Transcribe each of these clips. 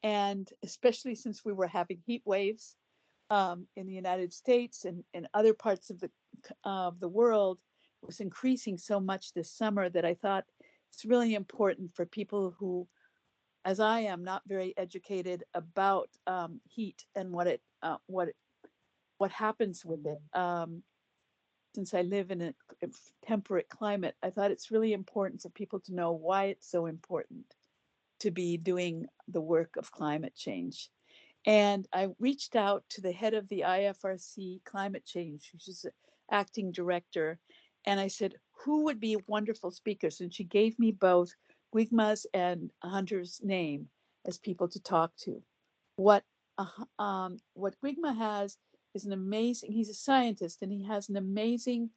And especially since we were having heat waves in the United States and in other parts of the world, it was increasing so much this summer that I thought it's really important for people who, as I am, not very educated about heat and what happens with it. Since I live in a temperate climate, I thought it's really important for people to know why it's so important to be doing the work of climate change. And I reached out to the head of the IFRC climate change, which is acting director, and I said, who would be wonderful speakers? And she gave me both Guigma's and Hunter's name as people to talk to. What Guigma has is an amazing, he's a scientist and he has an amazing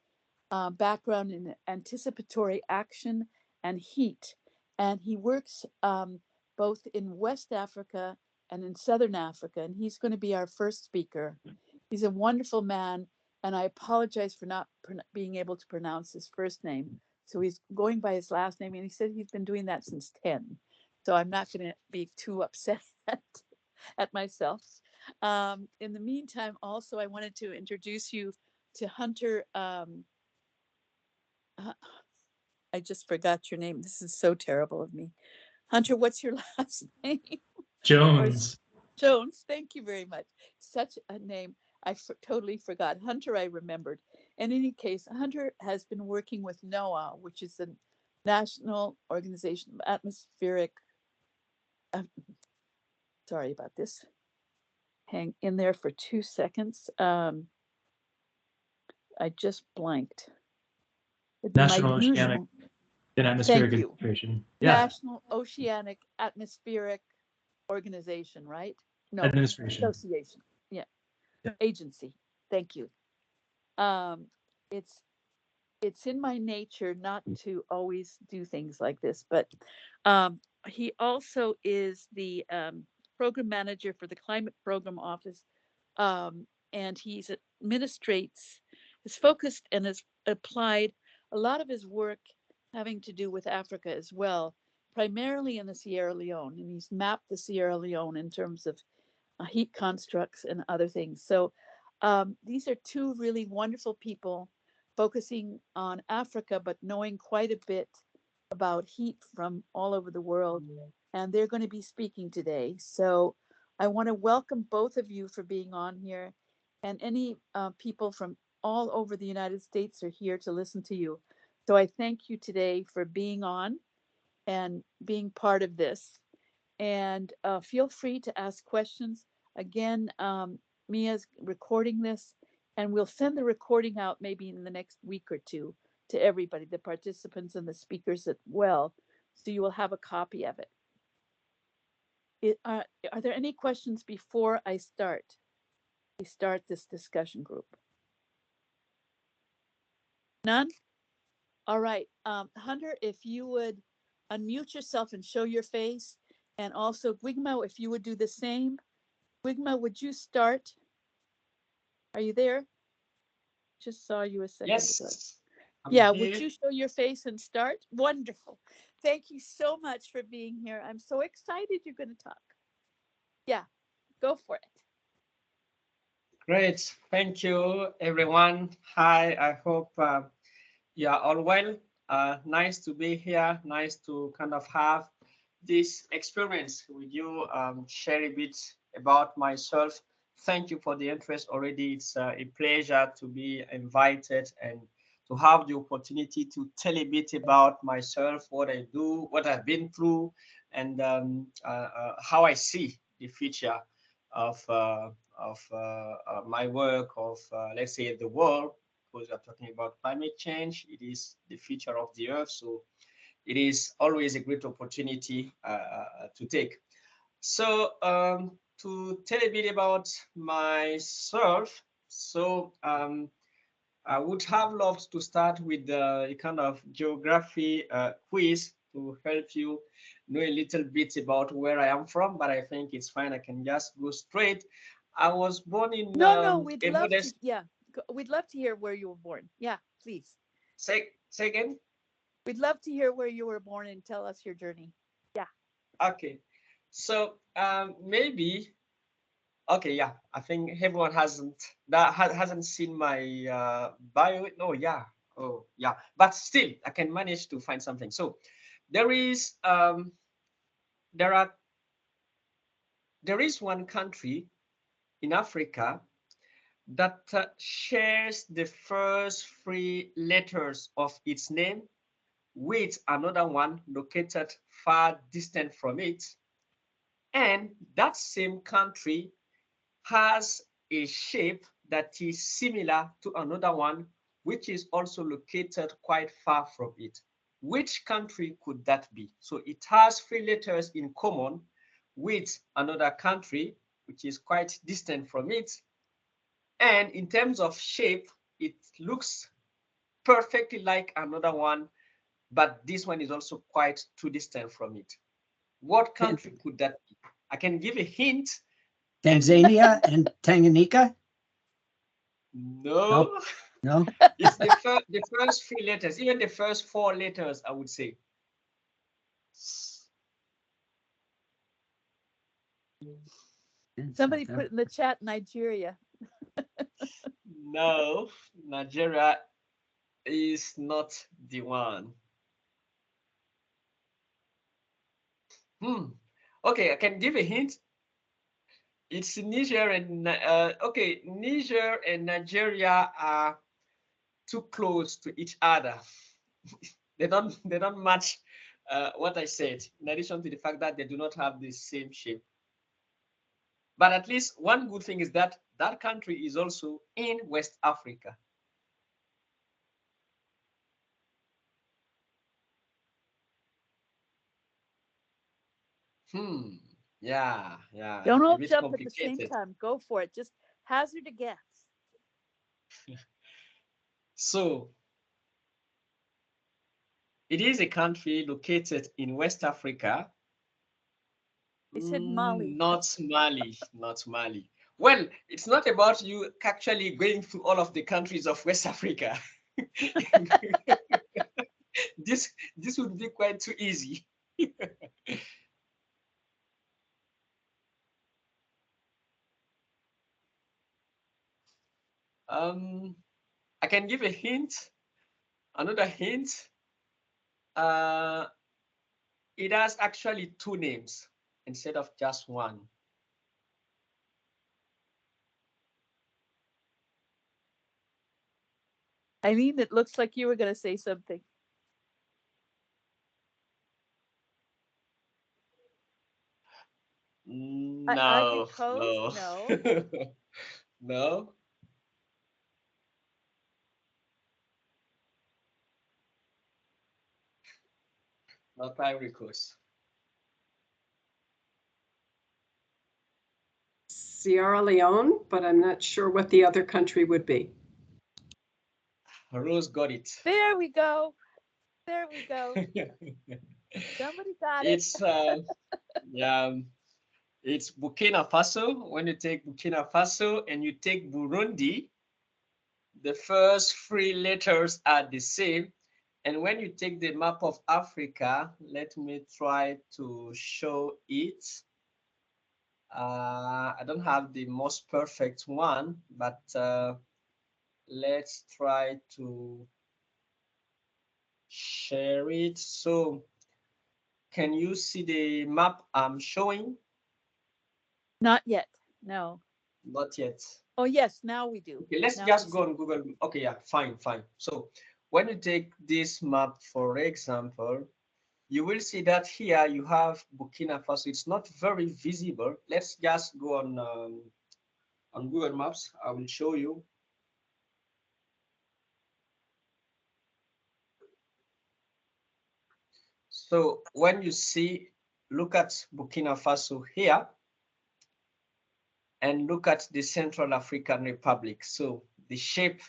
background in anticipatory action and heat. And he works both in West Africa and in Southern Africa. And he's going to be our first speaker. He's a wonderful man. And I apologize for not being able to pronounce his first name. So he's going by his last name. And he said he's been doing that since 10. So I'm not going to be too upset at myself. In the meantime, also, I wanted to introduce you to Hunter. I just forgot your name. This is so terrible of me. Hunter, what's your last name? Or Jones. Jones. Thank you very much. Such a name. Totally forgot. Hunter, I remembered. In any case, Hunter has been working with NOAA, which is the National Organization of Atmospheric. Uh, sorry about this. Hang in there for 2 seconds. I just blanked. It'd be my National Oceanic usual. and Thank Atmospheric you. Administration. Yeah, National Oceanic Atmospheric Organization, right? No, administration. association. Yeah, Yeah. agency. Thank you. Um, it's it's in my nature not to always do things like this, but he also is the program manager for the Climate Program Office, and he's administrates, is focused and has applied a lot of his work having to do with Africa as well, primarily in the Sierra Leone, and he's mapped the Sierra Leone in terms of heat constructs and other things. So these are two really wonderful people focusing on Africa, but knowing quite a bit about heat from all over the world. And they're going to be speaking today. So I want to welcome both of you for being on here. And any people from all over the United States are here to listen to you. So I thank you today for being on and being part of this. And feel free to ask questions. Again, Mia's recording this, and we'll send the recording out maybe in the next week or two to everybody, the participants and the speakers as well. So you will have a copy of it. Are there any questions before I start? We start this discussion group. None? All right. Hunter, if you would unmute yourself and show your face. And also, Guigma, if you would do the same. Guigma, would you start? Are you there? Just saw you a second ago. Yes, I'm Yeah, would here. you show your face and start? Wonderful. Thank you so much for being here. I'm so excited you're going to talk. Yeah, go for it. Great. Thank you, everyone. Hi, I hope you are all well. Nice to be here. Nice to kind of have this experience with you, share a bit about myself. Thank you for the interest already. It's a pleasure to be invited and to have the opportunity to tell a bit about myself, what I do, what I've been through, and how I see the future of my work, of let's say the world, because we're talking about climate change. It is the future of the earth, so it is always a great opportunity to take. So to tell a bit about myself, so I would have loved to start with a kind of geography quiz to help you know a little bit about where I am from, but I think it's fine. I can just go straight. I was born in No, we'd a love to. modest. Yeah, we'd love to hear where you were born. Yeah, please. Say again. We'd love to hear where you were born and tell us your journey. Yeah. Okay. So maybe okay, yeah. I think everyone hasn't seen my bio. No, yeah. Oh, yeah. But still, I can manage to find something. So there is there are there is one country in Africa that shares the first three letters of its name with another one located far distant from it. And that same country has a shape that is similar to another one, which is also located quite far from it. Which country could that be? So it has three letters in common with another country, which is quite distant from it. And in terms of shape, it looks perfectly like another one, but this one is also quite too distant from it. What country could that be? I can give a hint. Tanzania and Tanganyika? No. No. It's the first three letters, even the first four letters, I would say. Somebody put in the chat Nigeria. No, Nigeria is not the one. Okay, I can give a hint. It's Niger and okay, Niger and Nigeria are too close to each other. they don't match what I said, in addition to the fact that they do not have the same shape. But at least one good thing is that that country is also in West Africa. Yeah, Don't a all bit jump at the same complicated. time. Go for it. Just hazard a guess. So it is a country located in West Africa. They said Mali. Not Mali, not Mali. Well, it's not about you actually going through all of the countries of West Africa. this would be quite too easy. I can give a hint. Another hint. Uh, it has actually two names instead of just one. Eileen, it looks like you were going to say something. Ivory No, Coast? no, No. no. Not Ivory Coast. Sierra Leone, but I'm not sure what the other country would be. Rose got it. There we go. There we go. Somebody got it. It's yeah, it's Burkina Faso. When you take Burkina Faso and you take Burundi, the first three letters are the same. And when you take the map of Africa, let me try to show it. I don't have the most perfect one, but let's try to share it. So can you see the map I'm showing? Not yet. No. Not yet. Oh, yes. Now we do. Okay, let's Now just we go on Google. Okay, yeah, fine. So when you take this map, for example, you will see that here you have Burkina Faso. It's not very visible. Let's just go on Google Maps. I will show you. So when you see, look at Burkina Faso here and look at the Central African Republic. So the shape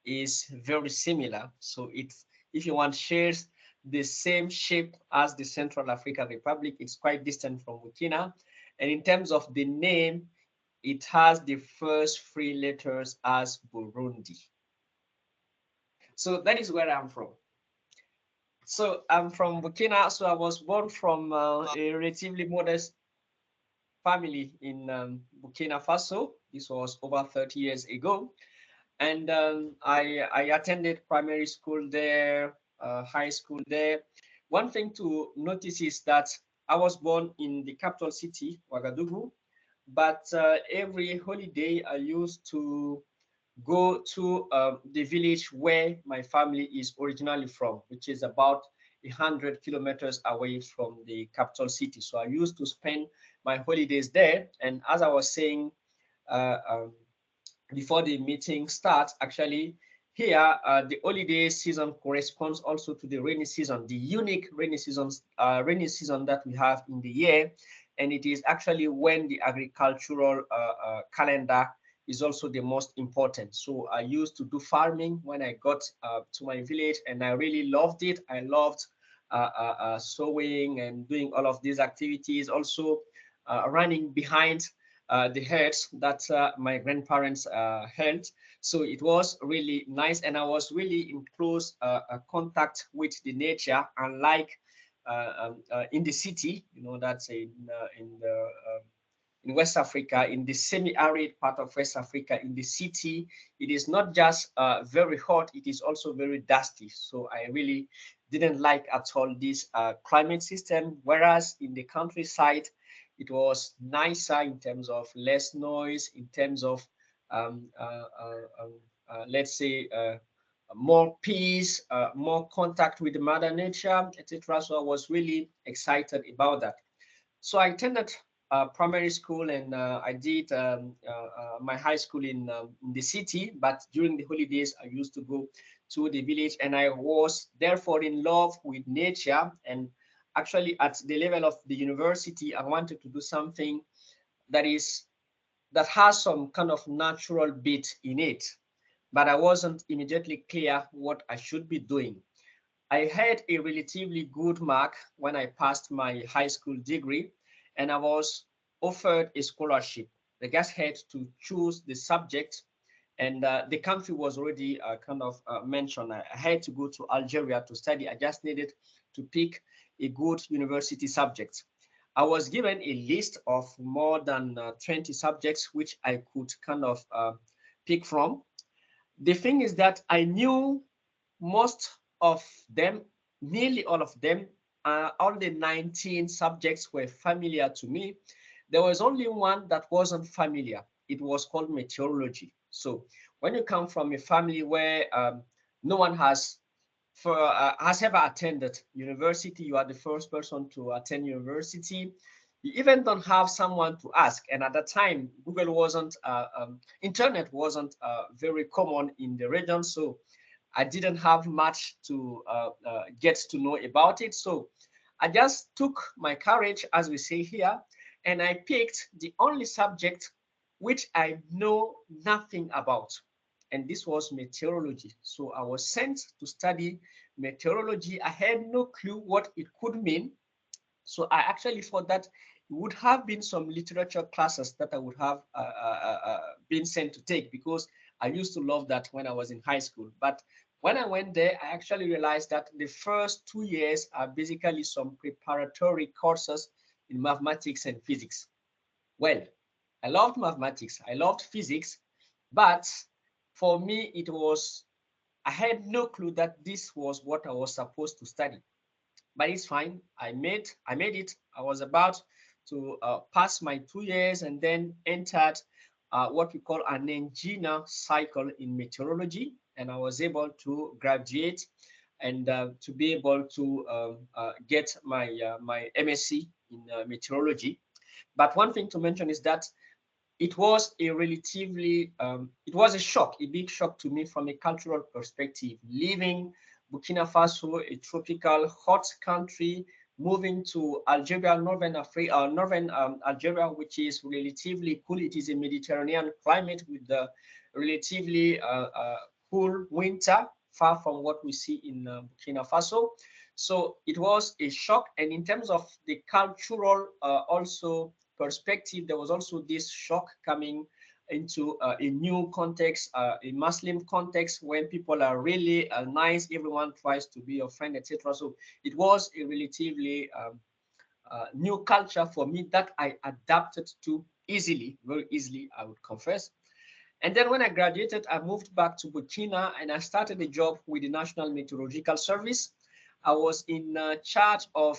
is very similar. So it's, if you want, shares the same shape as the Central African Republic. It's quite distant from Burkina. And in terms of the name, it has the first three letters as Burundi. So that is where I'm from. So I'm from Burkina. So I was born from a relatively modest. family in Burkina Faso. This was over 30 years ago. And I attended primary school there, high school there. One thing to notice is that I was born in the capital city, Ouagadougou, but every holiday I used to go to the village where my family is originally from, which is about 100 kilometers away from the capital city. So I used to spend my holidays there. And as I was saying uh, um, before the meeting starts, actually, here the holiday season corresponds also to the rainy season, the unique rainy season that we have in the year, and it is actually when the agricultural calendar is also the most important. So I used to do farming when I got to my village, and I really loved it. I loved sowing and doing all of these activities, also running behind the herds that my grandparents held. So it was really nice, and I was really in close contact with the nature, unlike in the city, you know, that's in West Africa, in the semi-arid part of West Africa, in the city, it is not just very hot, it is also very dusty. So I really didn't like at all this climate system, whereas in the countryside, it was nicer in terms of less noise, in terms of, um, uh, uh, um, let's say, more peace, more contact with the mother nature, etc. So I was really excited about that. So I attended primary school, and I did my high school in the city, but during the holidays, I used to go to the village, and I was therefore in love with nature. And actually, at the level of the university, I wanted to do something that has some kind of natural bit in it, but I wasn't immediately clear what I should be doing. I had a relatively good mark when I passed my high school degree, and I was offered a scholarship. I just had to choose the subject, and the country was already kind of mentioned. I had to go to Algeria to study. I just needed to pick a good university subject. I was given a list of more than 20 subjects which I could kind of pick from. The thing is that I knew most of them, nearly all of them, all the 19 subjects were familiar to me. There was only one that wasn't familiar. It was called meteorology. So when you come from a family where no one has ever attended university, you are the first person to attend university. You even don't have someone to ask. And at that time, Google wasn't, internet wasn't very common in the region. So I didn't have much to get to know about it. So I just took my courage, as we say here, and I picked the only subject which I know nothing about. And this was meteorology. So I was sent to study meteorology. I had no clue what it could mean. So I actually thought that it would have been some literature classes that I would have been sent to take, because I used to love that when I was in high school. But when I went there, I actually realized that the first 2 years are basically some preparatory courses in mathematics and physics. Well, I loved mathematics, I loved physics, but for me, I had no clue that this was what I was supposed to study. But it's fine. I made it. I was about to pass my 2 years, and then entered what we call an engineer cycle in meteorology, and I was able to graduate and to be able to get my MSc in meteorology. But one thing to mention is that it was it was a shock, a big shock to me from a cultural perspective, leaving Burkina Faso, a tropical hot country, moving to Algeria, northern Algeria, which is relatively cool. It is a Mediterranean climate with the relatively cool winter, far from what we see in Burkina Faso. So it was a shock. And in terms of the cultural also perspective, there was also this shock coming into a new context, a Muslim context, when people are really nice, everyone tries to be your friend, etc. So it was a relatively new culture for me that I adapted to easily, very easily, I would confess. And then when I graduated, I moved back to Burkina and I started a job with the National Meteorological Service. I was in charge of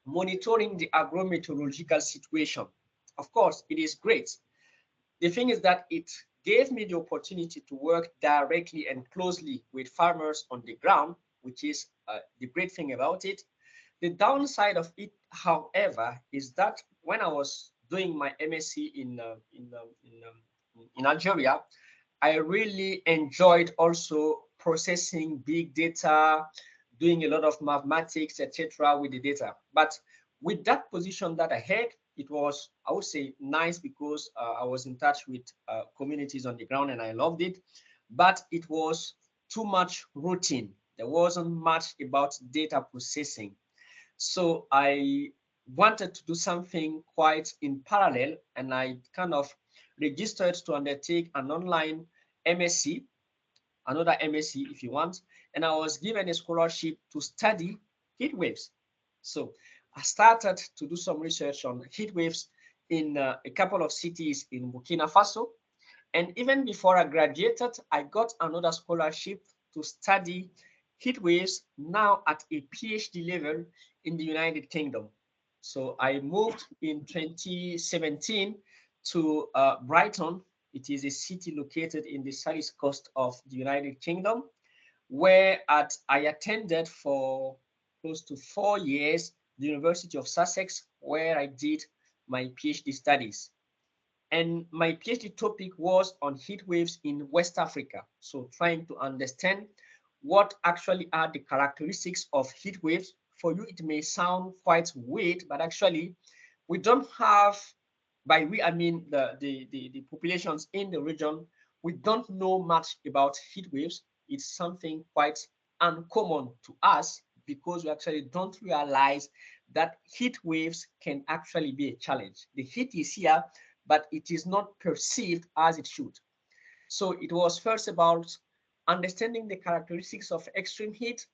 monitoring the agro-meteorological situation. Of course, it is great. The thing is that it gave me the opportunity to work directly and closely with farmers on the ground, which is the great thing about it. The downside of it, however, is that when I was doing my MSc in Algeria, I really enjoyed also processing big data, doing a lot of mathematics, etc., with the data. But with that position that I had, it was, I would say, nice because I was in touch with communities on the ground and I loved it. But it was too much routine. There wasn't much about data processing. So I wanted to do something quite in parallel, and I kind of registered to undertake an online MSc, another MSc if you want, and I was given a scholarship to study heat waves. So I started to do some research on heat waves in a couple of cities in Burkina Faso. And even before I graduated, I got another scholarship to study heat waves now at a PhD level in the United Kingdom. So I moved in 2017 to Brighton. It is a city located in the southeast coast of the United Kingdom, where I attended for close to 4 years the University of Sussex, where I did my PhD studies. And my PhD topic was on heat waves in West Africa. So trying to understand what actually are the characteristics of heat waves. For you, it may sound quite weird, but actually we don't have, by we, I mean the populations in the region, we don't know much about heat waves. It's something quite uncommon to us because we actually don't realize that heat waves can actually be a challenge. The heat is here, but it is not perceived as it should. So it was first about understanding the characteristics of extreme heat,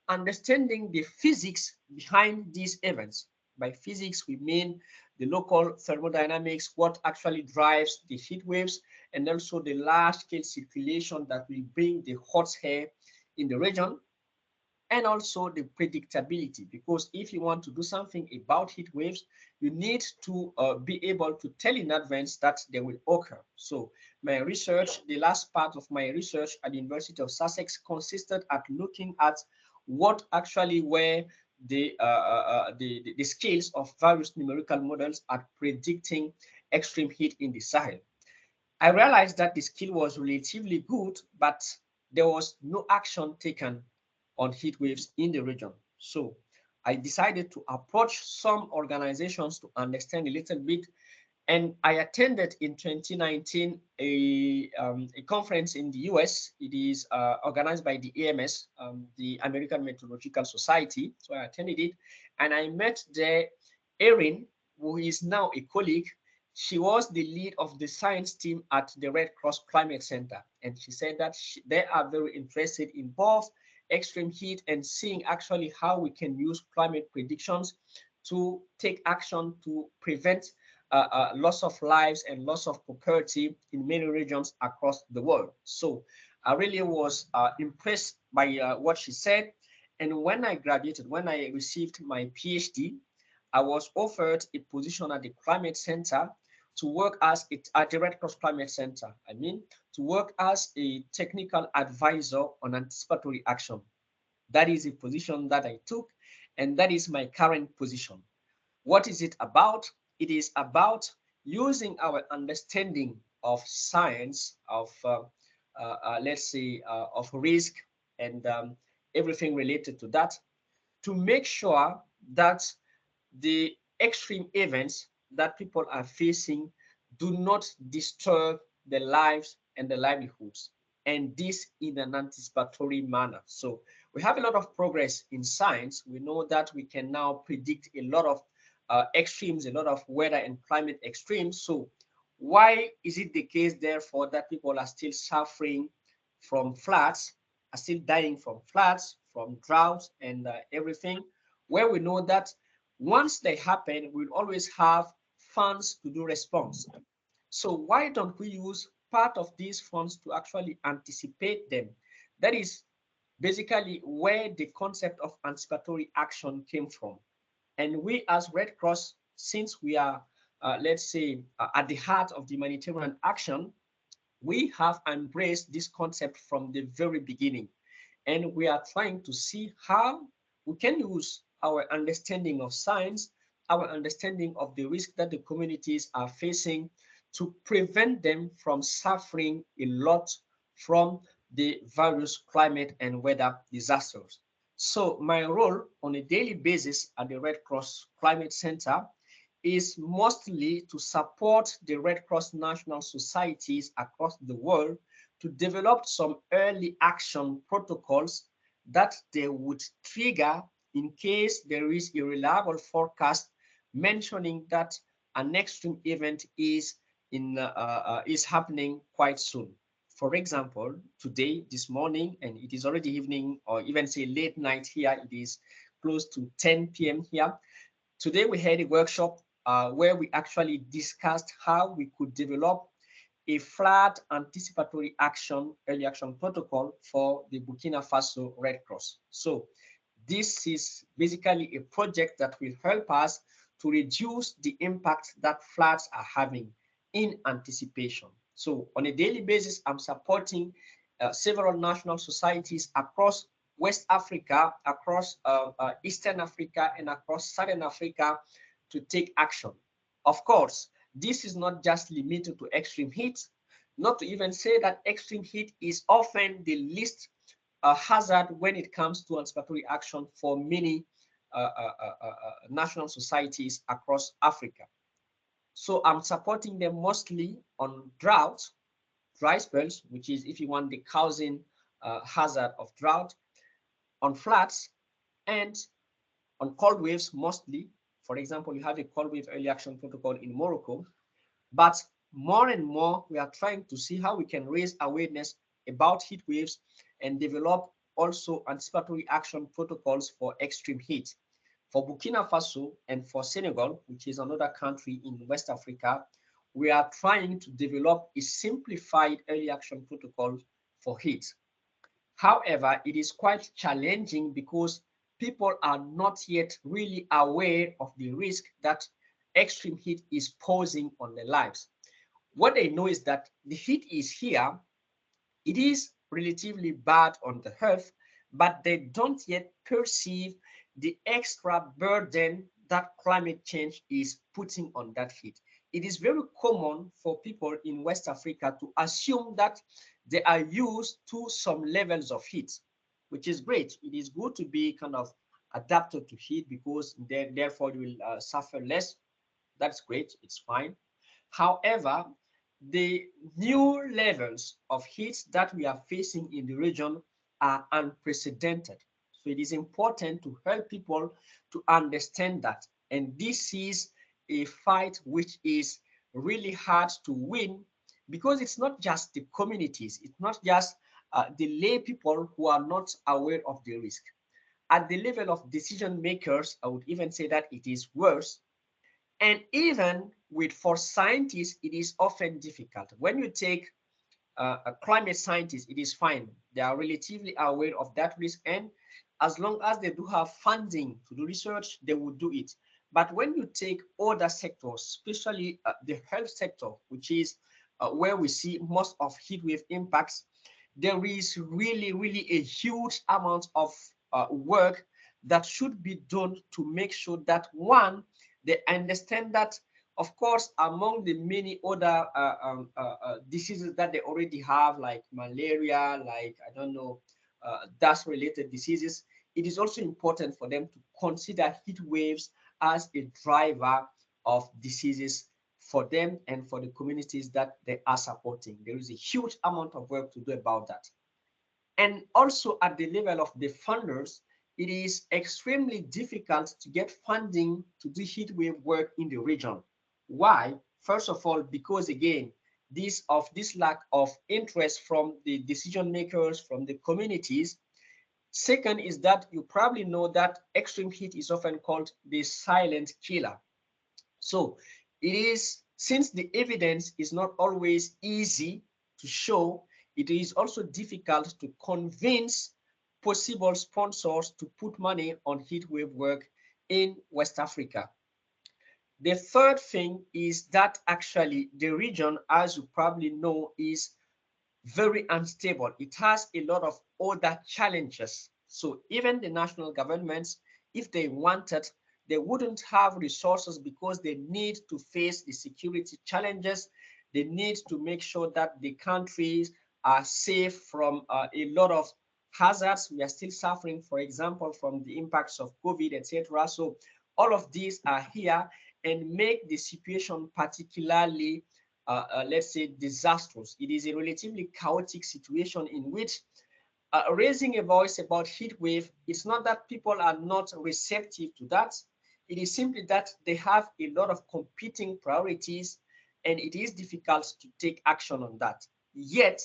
understanding the physics behind these events. By physics, we mean the local thermodynamics, what actually drives the heat waves, and also the large-scale circulation that will bring the hot air in the region, and also the predictability, because if you want to do something about heat waves, you need to be able to tell in advance that they will occur. So my research, the last part of my research at the University of Sussex consisted at looking at what actually were the scales of various numerical models at predicting extreme heat in the Sahel. I realized that the skill was relatively good, but there was no action taken on heat waves in the region. So I decided to approach some organizations to understand a little bit. And I attended in 2019 a conference in the US. It is organized by the AMS, the American Meteorological Society. So I attended it and I met there Erin, who is now a colleague. She was the lead of the science team at the Red Cross Climate Center. And she said that they are very interested in both extreme heat and seeing actually how we can use climate predictions to take action to prevent loss of lives and loss of property in many regions across the world. So I really was impressed by what she said. And when I graduated, when I received my PhD, I was offered a position at the Climate Center to work as at the Red Cross Climate Center. I mean, to work as a technical advisor on anticipatory action. That is a position that I took, and that is my current position. What is it about? It is about using our understanding of science, of let's say, of risk and everything related to that, to make sure that the extreme events that people are facing do not disturb the lives and the livelihoods, and this in an anticipatory manner. So we have a lot of progress in science. We know that we can now predict a lot of extremes, a lot of weather and climate extremes. So why is it the case, therefore, that people are still suffering from floods, are still dying from floods, from droughts and everything, where we know that Once they happen, we'll always have funds to do response. So why don't we use part of these funds to actually anticipate them? That is basically where the concept of anticipatory action came from. And we as Red Cross, since we are, let's say, at the heart of the humanitarian action, we have embraced this concept from the very beginning. And we are trying to see how we can use our understanding of science, our understanding of the risk that the communities are facing to prevent them from suffering a lot from the various climate and weather disasters. So my role on a daily basis at the Red Cross Climate Center is mostly to support the Red Cross national societies across the world to develop some early action protocols that they would trigger in case there is a reliable forecast mentioning that an extreme event is happening quite soon. For example, today, this morning, and it is already evening, or even say late night here, it is close to 10 p.m. here. Today we had a workshop where we actually discussed how we could develop a flood anticipatory action, early action protocol for the Burkina Faso Red Cross. So this is basically a project that will help us to reduce the impact that floods are having in anticipation. So on a daily basis, I'm supporting several national societies across West Africa, across Eastern Africa, and across Southern Africa to take action. Of course, this is not just limited to extreme heat, not to even say that extreme heat is often the least hazard when it comes to anticipatory action for many national societies across Africa. So I'm supporting them mostly on drought, dry spells, which is, if you want, the causing hazard of drought, on floods, and on cold waves mostly. For example, you have a cold wave early action protocol in Morocco, but more and more we are trying to see how we can raise awareness about heat waves and develop also anticipatory action protocols for extreme heat. For Burkina Faso and for Senegal, which is another country in West Africa, we are trying to develop a simplified early action protocol for heat. However, it is quite challenging because people are not yet really aware of the risk that extreme heat is posing on their lives. What they know is that the heat is here, it is relatively bad on the earth, but they don't yet perceive the extra burden that climate change is putting on that heat. It is very common for people in West Africa to assume that they are used to some levels of heat, which is great. It is good to be kind of adapted to heat because therefore you will suffer less. That's great, it's fine. However, the new levels of heat that we are facing in the region are unprecedented. So it is important to help people to understand that. And this is a fight which is really hard to win because it's not just the communities, it's not just the lay people who are not aware of the risk. At the level of decision makers, I would even say that it is worse. And even for scientists, it is often difficult. When you take a climate scientist, it is fine. They are relatively aware of that risk. And as long as they do have funding to do research, they will do it. But when you take other sectors, especially the health sector, which is where we see most of heat wave impacts, there is really, really a huge amount of work that should be done to make sure that, one, they understand that, of course, among the many other diseases that they already have, like malaria, like, I don't know, dust-related diseases, it is also important for them to consider heat waves as a driver of diseases for them and for the communities that they are supporting. There is a huge amount of work to do about that. And also at the level of the funders, it is extremely difficult to get funding to do heat wave work in the region. Why? First of all, because again, this lack of interest from the decision makers, from the communities, Second is that you probably know that extreme heat is often called the silent killer. So it is, since the evidence is not always easy to show, it is also difficult to convince possible sponsors to put money on heat wave work in West Africa. The third thing is that actually the region, as you probably know, is very unstable. It has a lot of other challenges. So even the national governments, if they wanted, they wouldn't have resources because they need to face the security challenges. They need to make sure that the countries are safe from a lot of hazards. We are still suffering, for example, from the impacts of COVID, etc. So all of these are here and make the situation particularly let's say, disastrous. It is a relatively chaotic situation in which raising a voice about heat wave, it's not that people are not receptive to that. It is simply that they have a lot of competing priorities and it is difficult to take action on that. Yet,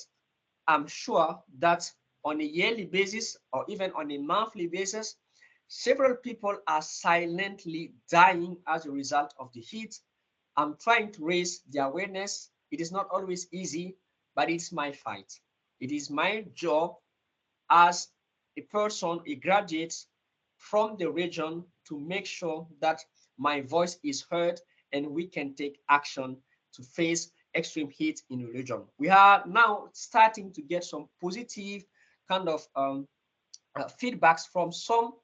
I'm sure that on a yearly basis or even on a monthly basis, several people are silently dying as a result of the heat. I'm trying to raise the awareness. It is not always easy, but it's my fight. It is my job as a person, a graduate from the region, to make sure that my voice is heard and we can take action to face extreme heat in the region. We are now starting to get some positive kind of feedbacks from some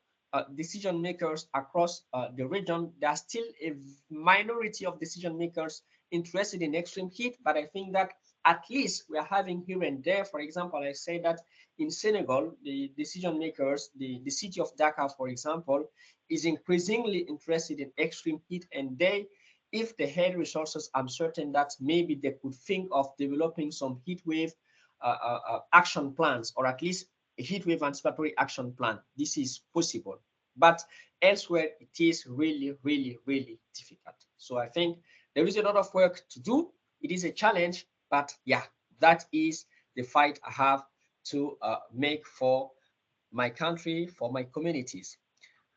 decision makers across the region. There are still a minority of decision makers interested in extreme heat, but I think that at least we are having here and there. For example, I say that in Senegal, the decision makers, the city of Dakar, for example, is increasingly interested in extreme heat, and they, if they had resources, I'm certain that maybe they could think of developing some heat wave action plans, or at least a heat wave anticipatory action plan. This is possible, but elsewhere it is really, really, really difficult. So I think there is a lot of work to do. It is a challenge, but yeah, that is the fight I have to make for my country, for my communities.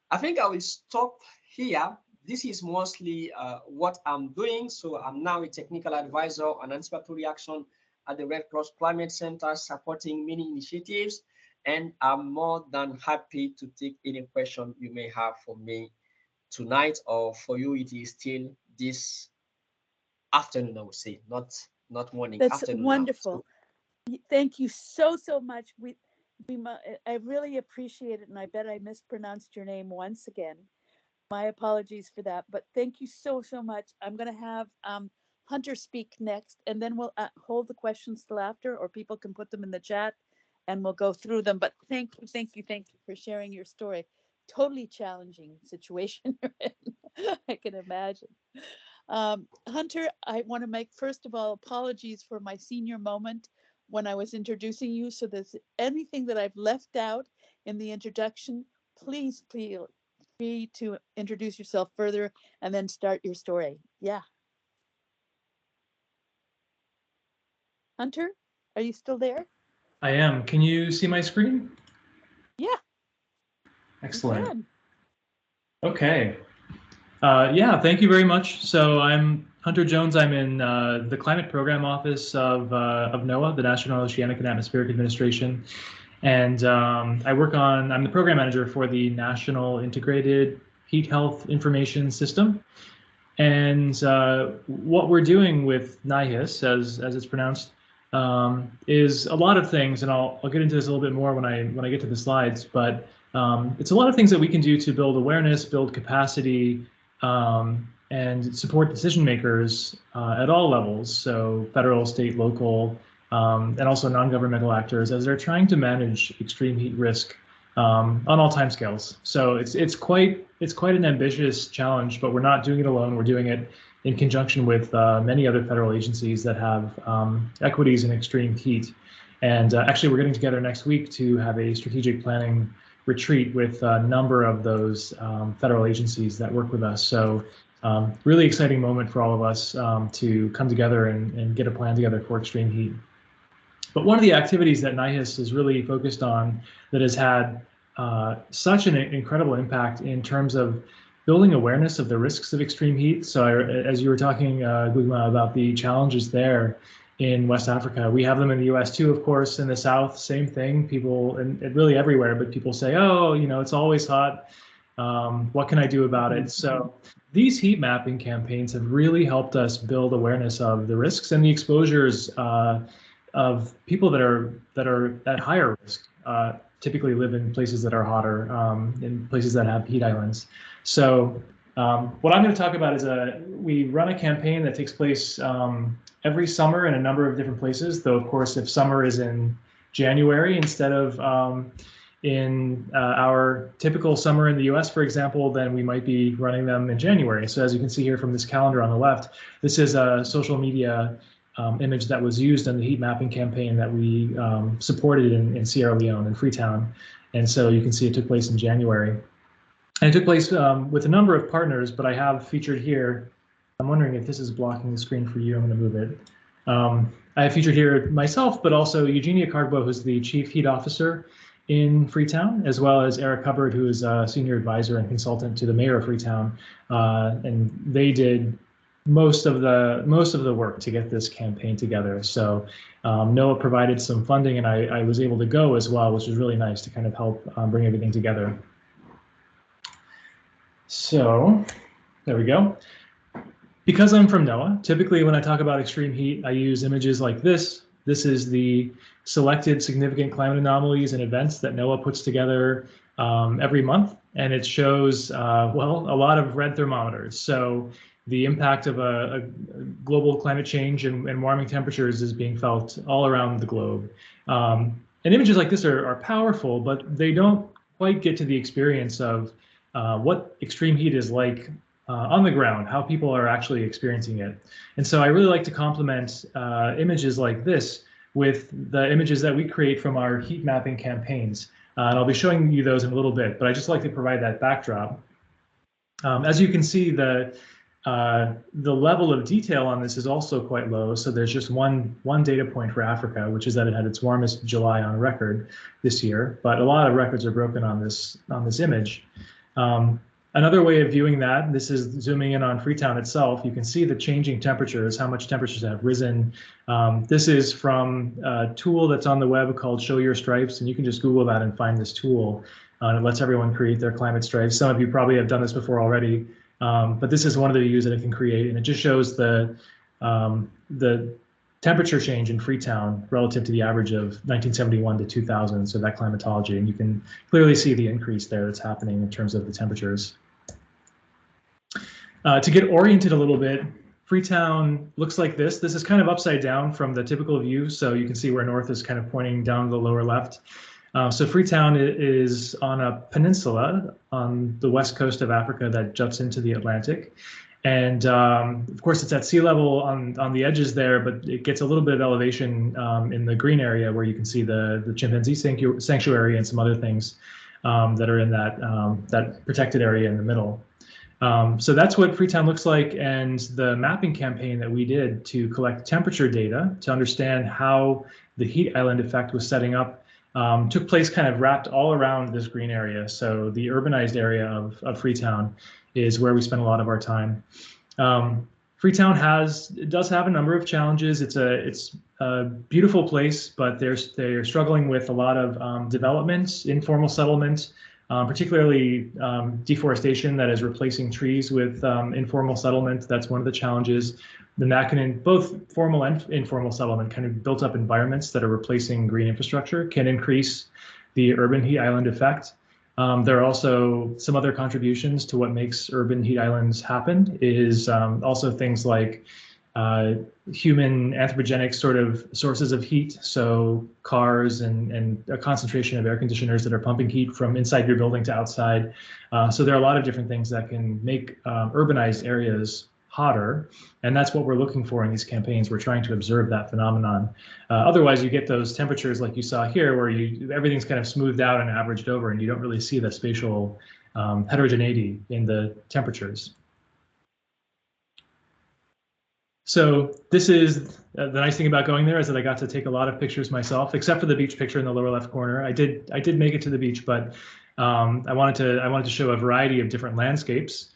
I think I will stop here. This is mostly what I'm doing. So I'm now a technical advisor on anticipatory action at the Red Cross Climate Center, supporting many initiatives. And I'm more than happy to take any question you may have for me tonight, or for you, it is still this afternoon, I would say, not morning, That's afternoon. wonderful. Thank you so much. I really appreciate it, and I bet I mispronounced your name once again. My apologies for that, but thank you so much. I'm going to have Hunter speak next, and then we'll hold the questions till after, or people can put them in the chat and we'll go through them. But thank you for sharing your story. Totally challenging situation you're in. I can imagine. Hunter, I want to make, first of all, apologies for my senior moment when I was introducing you. So there's anything that I've left out in the introduction, please feel free to introduce yourself further and then start your story. Yeah. Hunter, are you still there? I am. Can you see my screen? Yeah. Excellent. Okay. Yeah, thank you very much. So I'm Hunter Jones. I'm in the Climate Program Office of NOAA, the National Oceanic and Atmospheric Administration. And I'm the program manager for the National Integrated Heat Health Information System. And what we're doing with NIHIS, as it's pronounced, is a lot of things, and I'll get into this a little bit more when I get to the slides. But it's a lot of things that we can do to build awareness, build capacity, and support decision makers at all levels, so federal, state, local, and also non-governmental actors, as they're trying to manage extreme heat risk on all timescales. So it's quite an ambitious challenge, but we're not doing it alone. We're doing it in conjunction with many other federal agencies that have equities in extreme heat. And actually, we're getting together next week to have a strategic planning retreat with a number of those federal agencies that work with us. So really exciting moment for all of us to come together and get a plan together for extreme heat. But one of the activities that NIHIS is really focused on, that has had such an incredible impact in terms of building awareness of the risks of extreme heat. So as you were talking, Guidma, about the challenges there in West Africa, we have them in the US too, of course. In the South, same thing. People, and really everywhere, but people say, oh, you know, it's always hot. What can I do about it? So these heat mapping campaigns have really helped us build awareness of the risks and the exposures of people that are at higher risk. Typically live in places that are hotter, in places that have heat islands. So what I'm going to talk about is we run a campaign that takes place every summer in a number of different places, though of course if summer is in January instead of in our typical summer in the US, for example, then we might be running them in January. So as you can see here from this calendar on the left, this is a social media image that was used in the heat mapping campaign that we supported in Sierra Leone and Freetown. And so you can see it took place in January. And it took place with a number of partners, but I have featured here, I'm wondering if this is blocking the screen for you. I'm going to move it. I have featured here myself, but also Eugenia Cargbo, who's the Chief Heat Officer in Freetown, as well as Eric Hubbard, who is a Senior Advisor and Consultant to the Mayor of Freetown. And they did most of the work to get this campaign together. So NOAA provided some funding, and I was able to go as well, which was really nice to kind of help bring everything together. So there we go. Because I'm from NOAA, typically when I talk about extreme heat, I use images like this. This is the selected significant climate anomalies and events that NOAA puts together every month, and it shows, well, a lot of red thermometers. So the impact of a global climate change and warming temperatures is being felt all around the globe. And images like this are powerful, but they don't quite get to the experience of what extreme heat is like on the ground, how people are actually experiencing it. And so I really like to complement images like this with the images that we create from our heat mapping campaigns. And I'll be showing you those in a little bit, but I just like to provide that backdrop. As you can see, the level of detail on this is also quite low. So there's just one data point for Africa, which is that it had its warmest July on record this year. But a lot of records are broken on this image. Another way of viewing that, this is zooming in on Freetown itself. You can see the changing temperatures, how much temperatures have risen. This is from a tool that's on the web called Show Your Stripes, and you can just Google that and find this tool. It lets everyone create their climate stripes. Some of you probably have done this before already, but this is one of the views that it can create, and it just shows the temperature change in Freetown relative to the average of 1971 to 2000, so that climatology, and you can clearly see the increase there that's happening in terms of the temperatures. To get oriented a little bit, Freetown looks like this. This is kind of upside down from the typical view, so you can see where north is kind of pointing down to the lower left. So Freetown is on a peninsula on the west coast of Africa that juts into the Atlantic. And of course, it's at sea level on the edges there, but it gets a little bit of elevation in the green area where you can see the chimpanzee sanctuary and some other things that are in that protected area in the middle. So that's what Freetown looks like, and the mapping campaign that we did to collect temperature data to understand how the heat island effect was setting up took place kind of wrapped all around this green area. So the urbanized area of Freetown is where we spend a lot of our time. Freetown does have a number of challenges. It's a beautiful place, but they're struggling with a lot of development, informal settlement, particularly deforestation that is replacing trees with informal settlement. That's one of the challenges. Then that can, both formal and informal settlement, kind of built up environments that are replacing green infrastructure, can increase the urban heat island effect. There are also some other contributions to what makes urban heat islands happen is also things like human anthropogenic sort of sources of heat. So cars and a concentration of air conditioners that are pumping heat from inside your building to outside. So there are a lot of different things that can make urbanized areas hotter. And that's what we're looking for in these campaigns. We're trying to observe that phenomenon. Otherwise, you get those temperatures like you saw here, where everything's kind of smoothed out and averaged over, and you don't really see the spatial heterogeneity in the temperatures. So this is the nice thing about going there is that I got to take a lot of pictures myself, except for the beach picture in the lower left corner. I did make it to the beach, but I wanted to show a variety of different landscapes.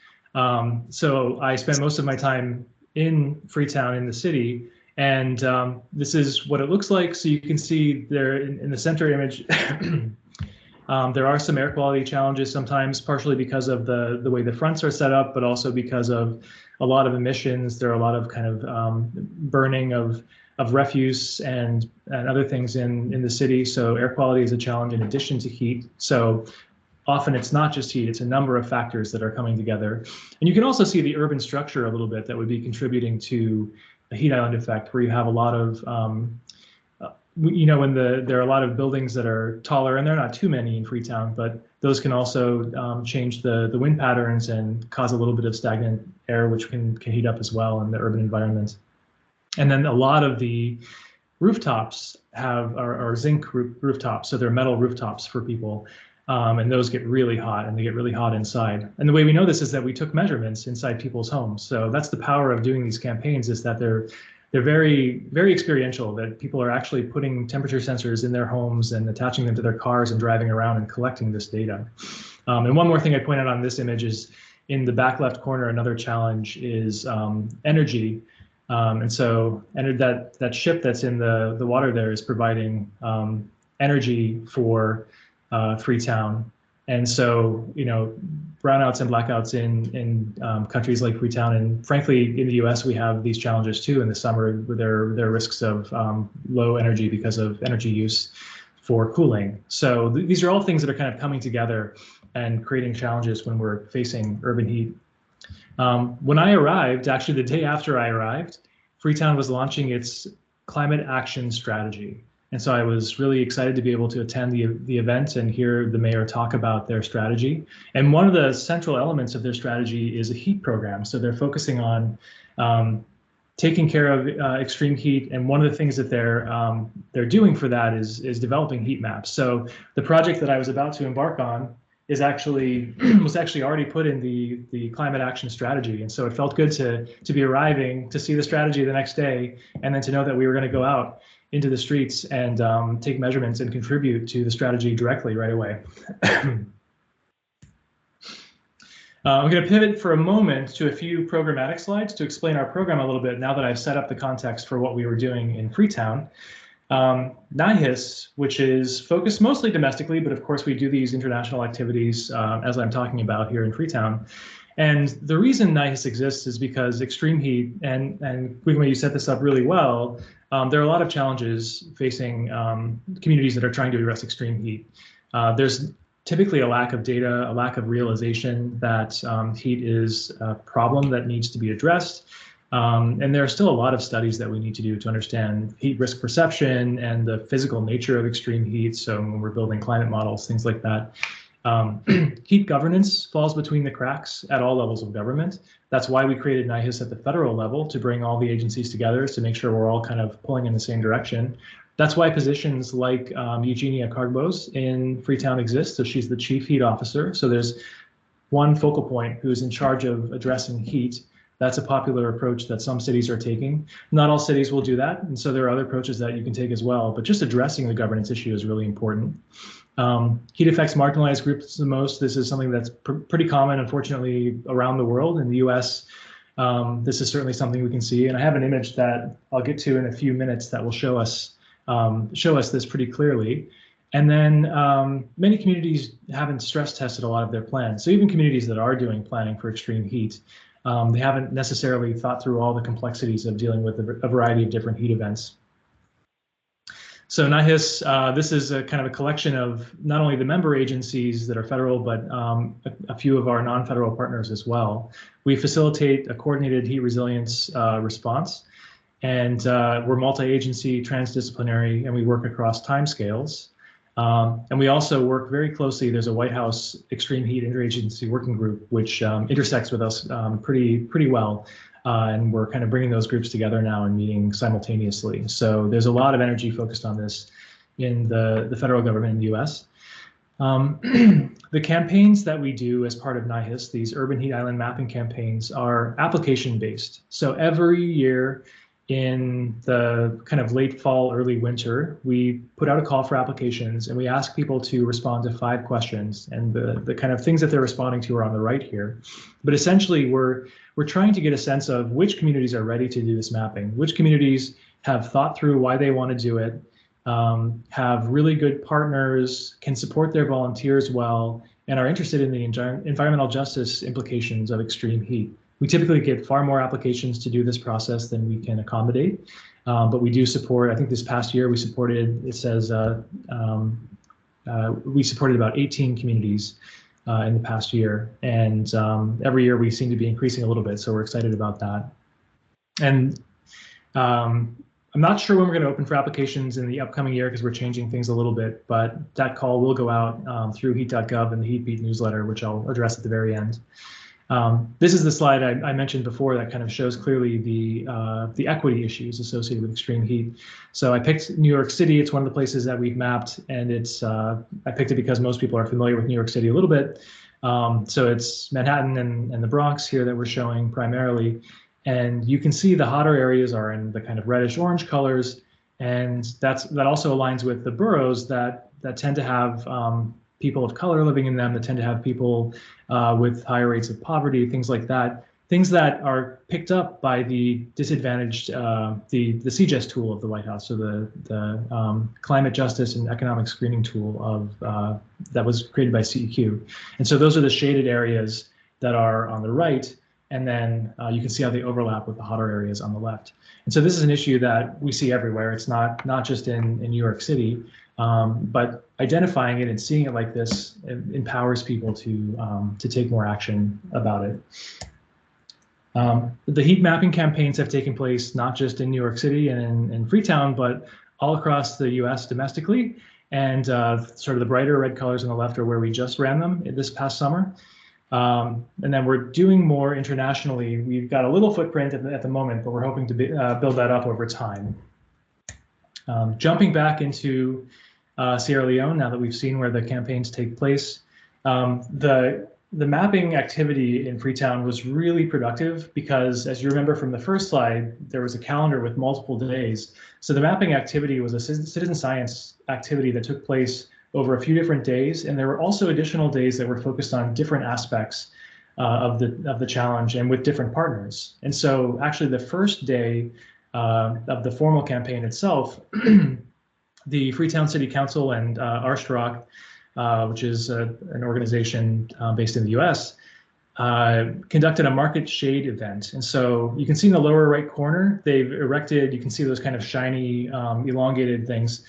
So I spent most of my time in Freetown, in the city, and this is what it looks like. So you can see there in the center image, there are some air quality challenges sometimes, partially because of the way the fronts are set up, but also because of a lot of emissions. There are a lot of kind of burning of refuse and other things in the city. So air quality is a challenge in addition to heat. So often it's not just heat, it's a number of factors that are coming together. And you can also see the urban structure a little bit that would be contributing to a heat island effect, where you have a lot of, when there are a lot of buildings that are taller, and there are not too many in Freetown, but those can also change the wind patterns and cause a little bit of stagnant air, which can heat up as well in the urban environment. And then a lot of the rooftops are zinc rooftops, so they're metal rooftops for people. And those get really hot, and they get really hot inside. And the way we know this is that we took measurements inside people's homes. So that's the power of doing these campaigns, is that they're very, very experiential, that people are actually putting temperature sensors in their homes and attaching them to their cars and driving around and collecting this data. And one more thing I point out on this image is in the back left corner, another challenge is energy. And so that ship that's in the water there is providing energy for Freetown. And so, brownouts and blackouts in countries like Freetown, and frankly, in the US, we have these challenges too in the summer, where there are risks of low energy because of energy use for cooling. So these are all things that are kind of coming together and creating challenges when we're facing urban heat. When I arrived, actually the day after I arrived, Freetown was launching its climate action strategy. And so I was really excited to be able to attend the event and hear the mayor talk about their strategy. And one of the central elements of their strategy is a heat program. So they're focusing on taking care of extreme heat. And one of the things that they're doing for that is developing heat maps. So the project that I was about to embark on was actually already put in the climate action strategy. And so it felt good to be arriving, to see the strategy the next day, and then to know that we were going to go out into the streets and take measurements and contribute to the strategy directly right away. I'm going to pivot for a moment to a few programmatic slides to explain our program a little bit now that I've set up the context for what we were doing in Freetown. NIHIS, which is focused mostly domestically, but of course we do these international activities as I'm talking about here in Freetown. And the reason NIHIS exists is because extreme heat, and Guidma, you set this up really well, there are a lot of challenges facing communities that are trying to address extreme heat. There's typically a lack of data, a lack of realization that heat is a problem that needs to be addressed. And there are still a lot of studies that we need to do to understand heat risk perception and the physical nature of extreme heat. So when we're building climate models, things like that. Heat governance falls between the cracks at all levels of government. That's why we created NIHIS at the federal level, to bring all the agencies together to make sure we're all kind of pulling in the same direction. That's why positions like Eugenia Cargbos in Freetown exist. So she's the chief heat officer. So there's one focal point who's in charge of addressing heat. That's a popular approach that some cities are taking. Not all cities will do that. And so there are other approaches that you can take as well. But just addressing the governance issue is really important. Heat affects marginalized groups the most. This is something that's pretty common, unfortunately, around the world. In the US, this is certainly something we can see. And I have an image that I'll get to in a few minutes that will show us this pretty clearly. And then many communities haven't stress tested a lot of their plans. So even communities that are doing planning for extreme heat, they haven't necessarily thought through all the complexities of dealing with a variety of different heat events. So NIHIS, this is a kind of a collection of not only the member agencies that are federal, but a few of our non-federal partners as well. We facilitate a coordinated heat resilience response, and we're multi-agency, transdisciplinary, and we work across timescales. And we also work very closely. There's a White House Extreme Heat Interagency Working Group, which intersects with us pretty well. And we're kind of bringing those groups together now and meeting simultaneously. So there's a lot of energy focused on this in the federal government in the US. The campaigns that we do as part of NIHIS, these urban heat island mapping campaigns, are application based. So every year in the kind of late fall, early winter, we put out a call for applications and we ask people to respond to 5 questions. And the kind of things that they're responding to are on the right here. But essentially, we're trying to get a sense of which communities are ready to do this mapping, which communities have thought through why they want to do it, have really good partners, can support their volunteers well, and are interested in the environmental justice implications of extreme heat. We typically get far more applications to do this process than we can accommodate, but we do support, I think this past year we supported, it says, we supported about 18 communities in the past year. And every year we seem to be increasing a little bit, so we're excited about that. And I'm not sure when we're going to open for applications in the upcoming year because we're changing things a little bit, but that call will go out through heat.gov and the HeatBeat newsletter, which I'll address at the very end. This is the slide I mentioned before that kind of shows clearly the equity issues associated with extreme heat. So I picked New York City. It's one of the places that we've mapped, and it's I picked it because most people are familiar with New York City a little bit. So it's Manhattan and the Bronx here that we're showing primarily. And you can see the hotter areas are in the kind of reddish orange colors, and that also aligns with the boroughs that tend to have people of color living in them, that tend to have people with higher rates of poverty, things like that, things that are picked up by the disadvantaged, the CGES tool of the White House, so the climate justice and economic screening tool of that was created by CEQ. And so those are the shaded areas that are on the right. And then you can see how they overlap with the hotter areas on the left. And so this is an issue that we see everywhere. It's not just in New York City, but identifying it and seeing it like this empowers people to take more action about it. The heat mapping campaigns have taken place not just in New York City and in Freetown, but all across the US domestically. And sort of the brighter red colors on the left are where we just ran them this past summer. And then we're doing more internationally. We've got a little footprint at the moment, but we're hoping to build that up over time. Jumping back into Sierra Leone, now that we've seen where the campaigns take place, the mapping activity in Freetown was really productive because, as you remember from the first slide, there was a calendar with multiple days. So the mapping activity was a citizen science activity that took place over a few different days, and there were also additional days that were focused on different aspects of the challenge and with different partners. And so actually the first day of the formal campaign itself, the Freetown City Council and Arstrock, which is an organization based in the US, conducted a market shade event. And so you can see in the lower right corner, they've erected, you can see those kind of shiny, elongated things.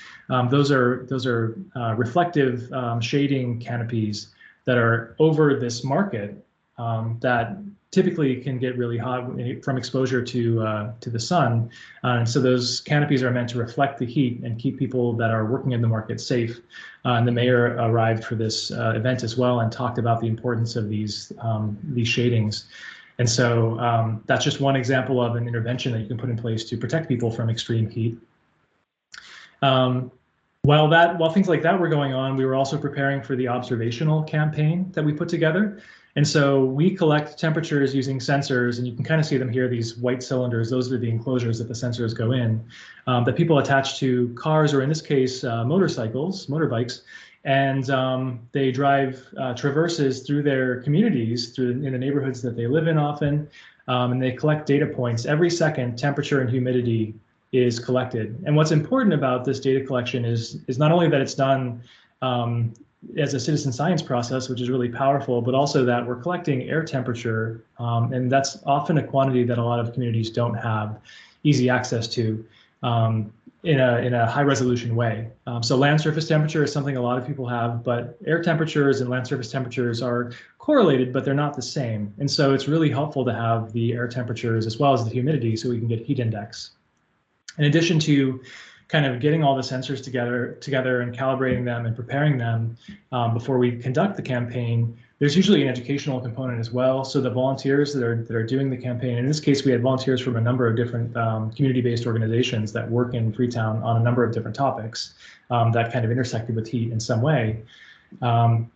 Those are reflective shading canopies that are over this market that typically can get really hot from exposure to the sun. And so those canopies are meant to reflect the heat and keep people that are working in the market safe. And the mayor arrived for this event as well and talked about the importance of these shadings. And so that's just one example of an intervention that you can put in place to protect people from extreme heat. While things like that were going on, we were also preparing for the observational campaign that we put together. And so we collect temperatures using sensors, and you can kind of see them here, these white cylinders. Those are the enclosures that the sensors go in, that people attach to cars, or in this case, motorbikes, and they drive traverses through their communities, in the neighborhoods that they live in often, and they collect data points. Every second, temperature and humidity is collected. And what's important about this data collection is not only that it's done as a citizen science process, which is really powerful, but also that we're collecting air temperature, and that's often a quantity that a lot of communities don't have easy access to in a high resolution way. So land surface temperature is something a lot of people have, but air temperatures and land surface temperatures are correlated, but they're not the same. And so it's really helpful to have the air temperatures as well as the humidity so we can get heat index. In addition to kind of getting all the sensors together and calibrating them and preparing them before we conduct the campaign, there's usually an educational component as well. So the volunteers that are doing the campaign, in this case, we had volunteers from a number of different community-based organizations that work in Freetown on a number of different topics that kind of intersected with heat in some way.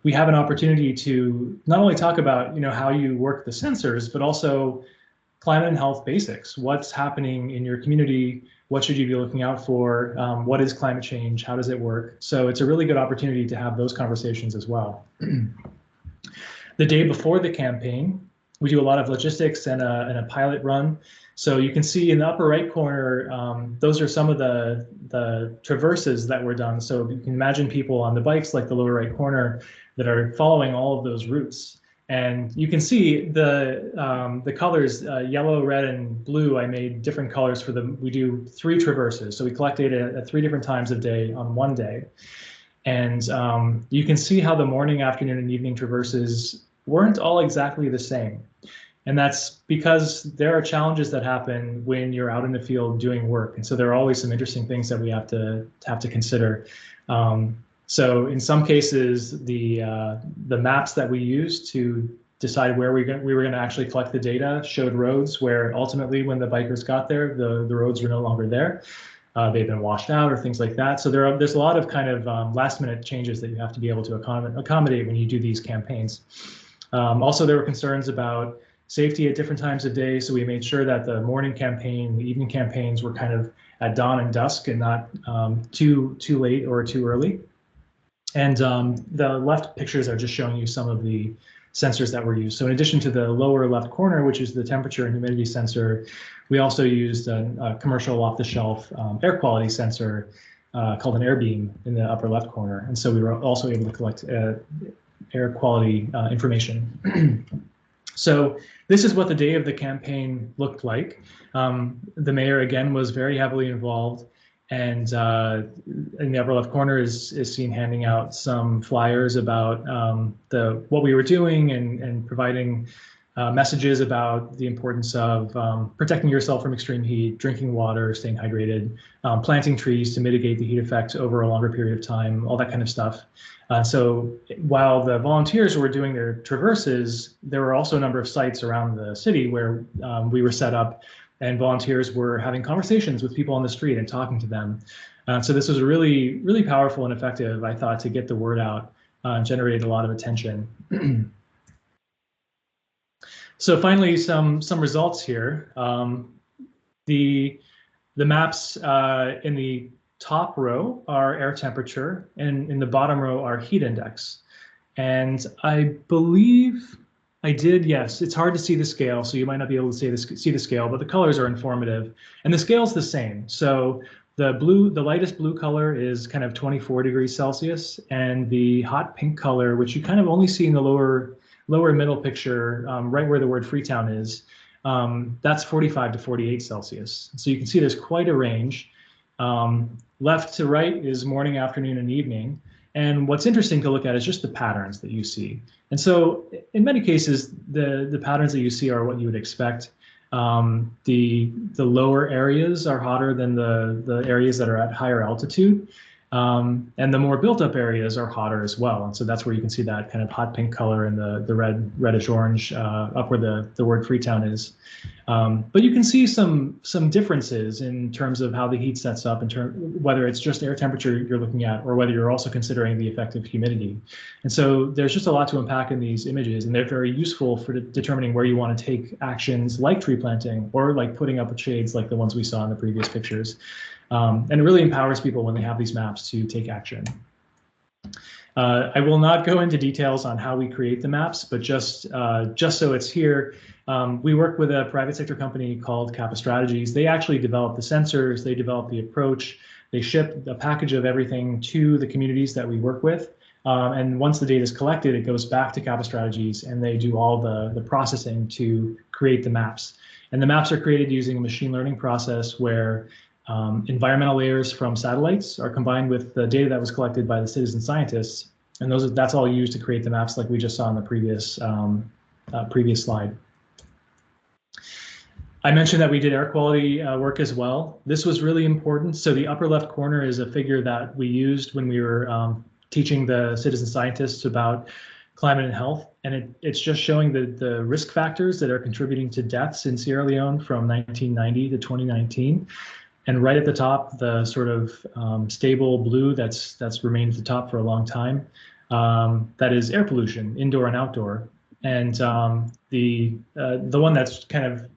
We have an opportunity to not only talk about how you work the sensors, but also climate and health basics. What's happening in your community? What should you be looking out for? What is climate change? How does it work? So it's a really good opportunity to have those conversations as well. The day before the campaign, we do a lot of logistics and a pilot run. So you can see in the upper right corner, those are some of the traverses that were done. So you can imagine people on the bikes, like the lower right corner, that are following all of those routes. And you can see the colors, yellow, red, and blue. I made different colors for them. We do 3 traverses. So we collect data at 3 different times of day on one day. And you can see how the morning, afternoon, and evening traverses weren't all exactly the same. And that's because there are challenges that happen when you're out in the field doing work. And so there are always some interesting things that we have to consider. So in some cases, the maps that we used to decide where we were going to actually collect the data showed roads where ultimately when the bikers got there, the roads were no longer there. They've been washed out or things like that. So there's a lot of kind of last minute changes that you have to be able to accommodate when you do these campaigns. Also, there were concerns about safety at different times of day. So we made sure that the morning campaign, the evening campaigns were kind of at dawn and dusk and not too late or too early. And the left pictures are just showing you some of the sensors that were used. So in addition to the lower left corner, which is the temperature and humidity sensor, we also used a commercial off-the-shelf air quality sensor called an air beam in the upper left corner. And so we were also able to collect air quality information. So this is what the day of the campaign looked like. The mayor, again, was very heavily involved. And in the upper left corner is seen handing out some flyers about what we were doing and providing messages about the importance of protecting yourself from extreme heat, drinking water, staying hydrated, planting trees to mitigate the heat effect over a longer period of time, all that kind of stuff. So while the volunteers were doing their traverses, there were also a number of sites around the city where we were set up and volunteers were having conversations with people on the street and talking to them. So this was really, really powerful and effective, I thought, to get the word out and generated a lot of attention. So finally, some results here. The maps in the top row are air temperature, and in the bottom row are heat index. And I believe I did, yes. It's hard to see the scale, so you might not be able to see the scale, but the colors are informative. And the scale's the same. So the lightest blue color is kind of 24 degrees Celsius, and the hot pink color, which you kind of only see in the lower middle picture, right where the word Freetown is, that's 45 to 48 Celsius. So you can see there's quite a range. Left to right is morning, afternoon, and evening. And what's interesting to look at is just the patterns that you see. And so in many cases, the patterns that you see are what you would expect. The lower areas are hotter than the areas that are at higher altitude. And the more built up areas are hotter as well. And so that's where you can see that kind of hot pink color and the reddish orange up where the word Freetown is. But you can see some differences in terms of how the heat sets up, whether it's just air temperature you're looking at or whether you're also considering the effect of humidity. And so there's just a lot to unpack in these images, and they're very useful for determining where you want to take actions like tree planting or like putting up shades like the ones we saw in the previous pictures. And it really empowers people when they have these maps to take action. I will not go into details on how we create the maps, but just so it's here, we work with a private sector company called Kappa Strategies. They actually develop the sensors, they develop the approach, they ship a package of everything to the communities that we work with. And once the data is collected, it goes back to Kappa Strategies and they do all the processing to create the maps. And the maps are created using a machine learning process where environmental layers from satellites are combined with the data that was collected by the citizen scientists, and that's all used to create the maps like we just saw in the previous slide. I mentioned that we did air quality work as well. This was really important. So the upper left corner is a figure that we used when we were teaching the citizen scientists about climate and health, and it's just showing the risk factors that are contributing to deaths in Sierra Leone from 1990 to 2019. And right at the top, the sort of stable blue that's remained at the top for a long time, that is air pollution, indoor and outdoor. And the one that's kind of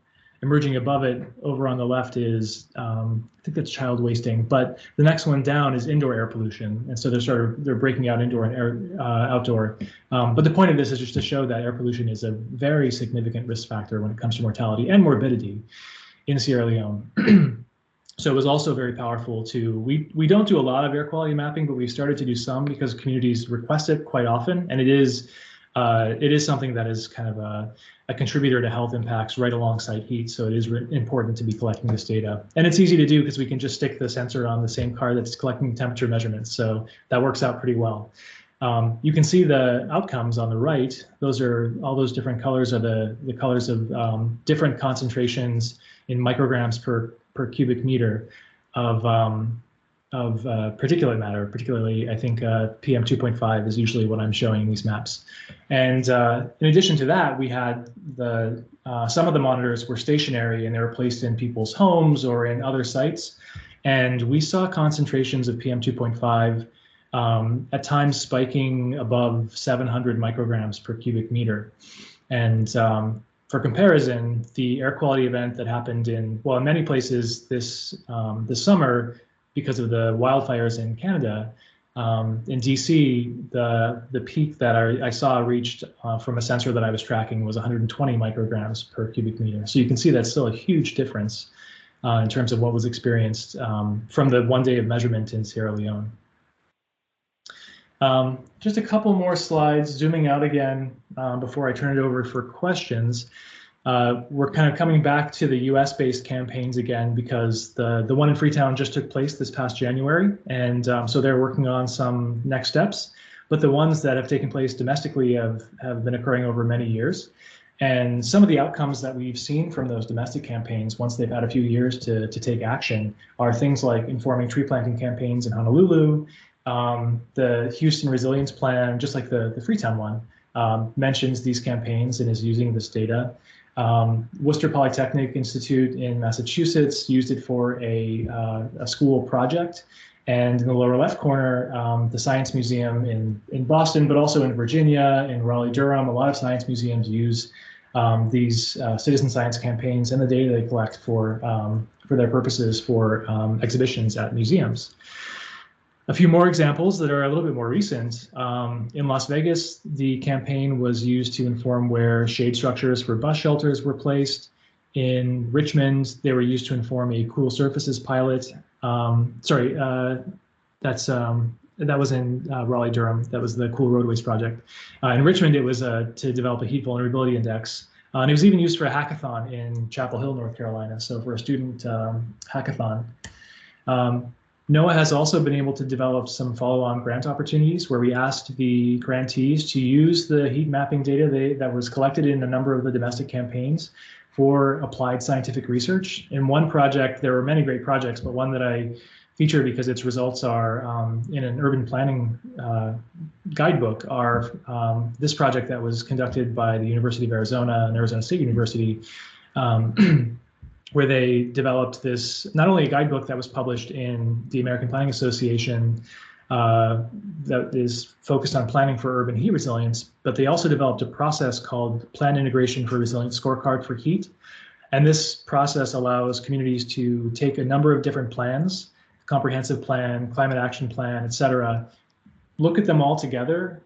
emerging above it over on the left is, I think that's child wasting, but the next one down is indoor air pollution. And so they're breaking out indoor and outdoor. But the point of this is just to show that air pollution is a very significant risk factor when it comes to mortality and morbidity in Sierra Leone. So it was also very powerful to, we don't do a lot of air quality mapping, but we started to do some because communities request it quite often. And it is something that is kind of a contributor to health impacts right alongside heat. So it is important to be collecting this data. And it's easy to do because we can just stick the sensor on the same car that's collecting temperature measurements. So that works out pretty well. You can see the outcomes on the right. Those are all those different colors are the colors of different concentrations in micrograms per cubic meter of particulate matter. Particularly, I think PM 2.5 is usually what I'm showing in these maps. And in addition to that, we had some of the monitors were stationary and they were placed in people's homes or in other sites. And we saw concentrations of PM 2.5 at times spiking above 700 micrograms per cubic meter. And for comparison, the air quality event that happened in many places this summer, because of the wildfires in Canada, in DC, the peak that I saw reached from a sensor that I was tracking was 120 micrograms per cubic meter. So you can see that's still a huge difference in terms of what was experienced from the 1 day of measurement in Sierra Leone. Just a couple more slides, zooming out again before I turn it over for questions. We're kind of coming back to the US-based campaigns again because the one in Freetown just took place this past January, and so they're working on some next steps. But the ones that have taken place domestically have been occurring over many years. And some of the outcomes that we've seen from those domestic campaigns, once they've had a few years to take action, are things like informing tree planting campaigns in Honolulu. The Houston Resilience Plan, just like the Freetown one, mentions these campaigns and is using this data. Worcester Polytechnic Institute in Massachusetts used it for a school project. And in the lower left corner, the Science Museum in Boston, but also in Virginia, in Raleigh-Durham, a lot of science museums use these citizen science campaigns and the data they collect for their purposes for exhibitions at museums. A few more examples that are a little bit more recent. In Las Vegas, the campaign was used to inform where shade structures for bus shelters were placed. In Richmond, they were used to inform a cool surfaces pilot. That was in Raleigh-Durham. That was the Cool Roadways project. In Richmond, it was to develop a heat vulnerability index. And it was even used for a hackathon in Chapel Hill, North Carolina. So for a student hackathon. NOAA has also been able to develop some follow-on grant opportunities where we asked the grantees to use the heat mapping data that was collected in a number of the domestic campaigns for applied scientific research. In one project, there were many great projects, but one that I feature because its results are in an urban planning guidebook are this project that was conducted by the University of Arizona and Arizona State University, where they developed this, not only a guidebook that was published in the American Planning Association that is focused on planning for urban heat resilience, but they also developed a process called Plan Integration for Resilience Scorecard for Heat. And this process allows communities to take a number of different plans, comprehensive plan, climate action plan, et cetera, look at them all together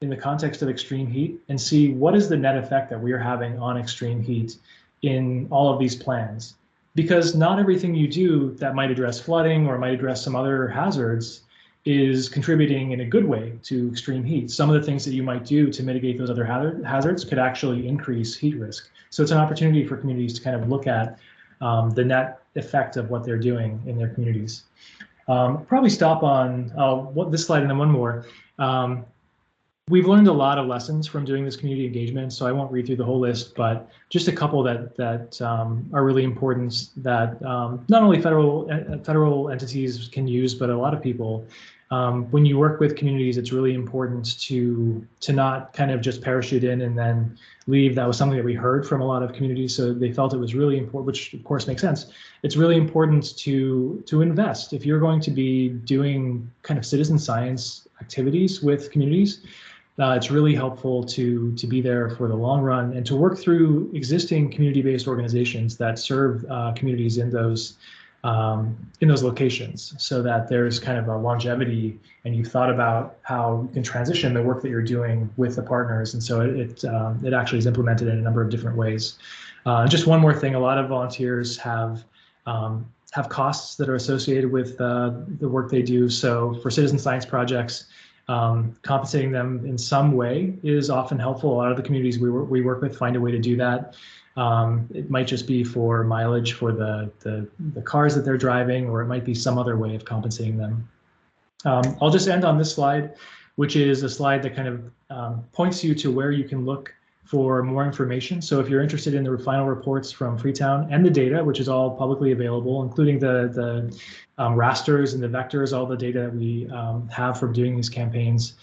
in the context of extreme heat and see what is the net effect that we are having on extreme heat in all of these plans. Because not everything you do that might address flooding or might address some other hazards is contributing in a good way to extreme heat. Some of the things that you might do to mitigate those other hazards could actually increase heat risk. So it's an opportunity for communities to kind of look at the net effect of what they're doing in their communities. Probably stop on this slide and then one more. We've learned a lot of lessons from doing this community engagement, so I won't read through the whole list, but just a couple that are really important that not only federal entities can use, but a lot of people. When you work with communities, it's really important to not kind of just parachute in and then leave. That was something that we heard from a lot of communities, so they felt it was really important, which of course makes sense. It's really important to invest. If you're going to be doing kind of citizen science activities with communities, it's really helpful to be there for the long run and to work through existing community-based organizations that serve communities in those locations, so that there's kind of a longevity, and you've thought about how you can transition the work that you're doing with the partners, and so it actually is implemented in a number of different ways. Just one more thing: a lot of volunteers have costs that are associated with the work they do. So for citizen science projects, compensating them in some way is often helpful. A lot of the communities we work with find a way to do that. It might just be for mileage for the cars that they're driving, or it might be some other way of compensating them. I'll just end on this slide, which is a slide that kind of points you to where you can look for more information. So if you're interested in the final reports from Freetown and the data, which is all publicly available, including the rasters and the vectors, all the data that we have from doing these campaigns,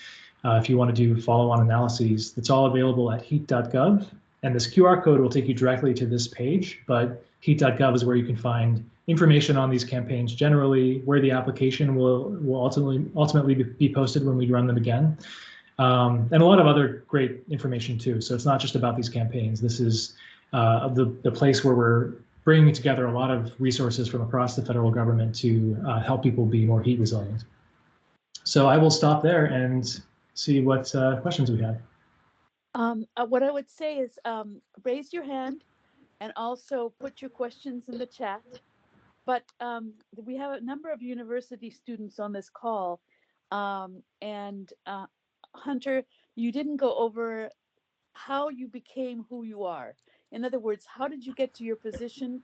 if you want to do follow-on analyses, it's all available at heat.gov. And this QR code will take you directly to this page, but heat.gov is where you can find information on these campaigns generally, where the application will ultimately be posted when we run them again. And a lot of other great information too. So it's not just about these campaigns. This is the place where we're bringing together a lot of resources from across the federal government to help people be more heat resilient. So I will stop there and see what questions we have. What I would say is raise your hand and also put your questions in the chat. But we have a number of university students on this call, and Hunter, you didn't go over how you became who you are. In other words, how did you get to your position?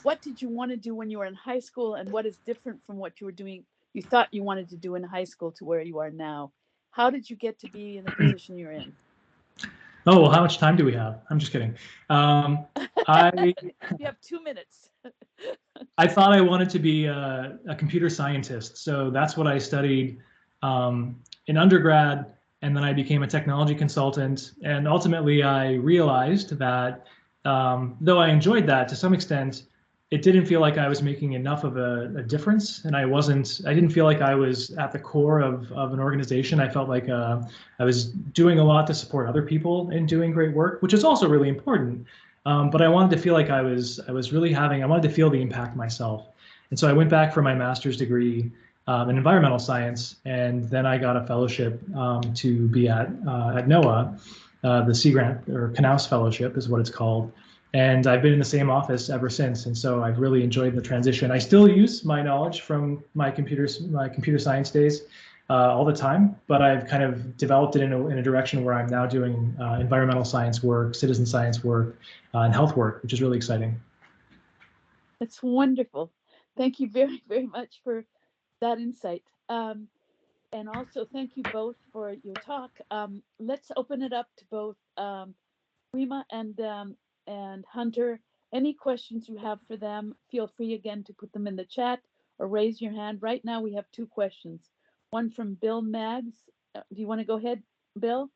What did you want to do when you were in high school, and what is different from what you were doing, you thought you wanted to do in high school to where you are now? How did you get to be in the position you're in? Oh, well, how much time do we have? I'm just kidding. You have 2 minutes. I thought I wanted to be a computer scientist. So that's what I studied in undergrad. And then I became a technology consultant. And ultimately, I realized that though I enjoyed that to some extent, it didn't feel like I was making enough of a difference. And I didn't feel like I was at the core of an organization. I felt like I was doing a lot to support other people in doing great work, which is also really important. But I wanted to feel like I wanted to feel the impact myself. And so I went back for my master's degree in environmental science, and then I got a fellowship to be at NOAA, the Sea Grant, or Knaus Fellowship is what it's called. And I've been in the same office ever since, and so I've really enjoyed the transition. I still use my knowledge from my computer science days all the time, but I've kind of developed it in a direction where I'm now doing environmental science work, citizen science work, and health work, which is really exciting. That's wonderful. Thank you very, very much for that insight. And also thank you both for your talk. Let's open it up to both Rima and Hunter. Any questions you have for them, feel free again to put them in the chat or raise your hand. Right now we have 2 questions. One from Bill Maggs. Do you want to go ahead, Bill?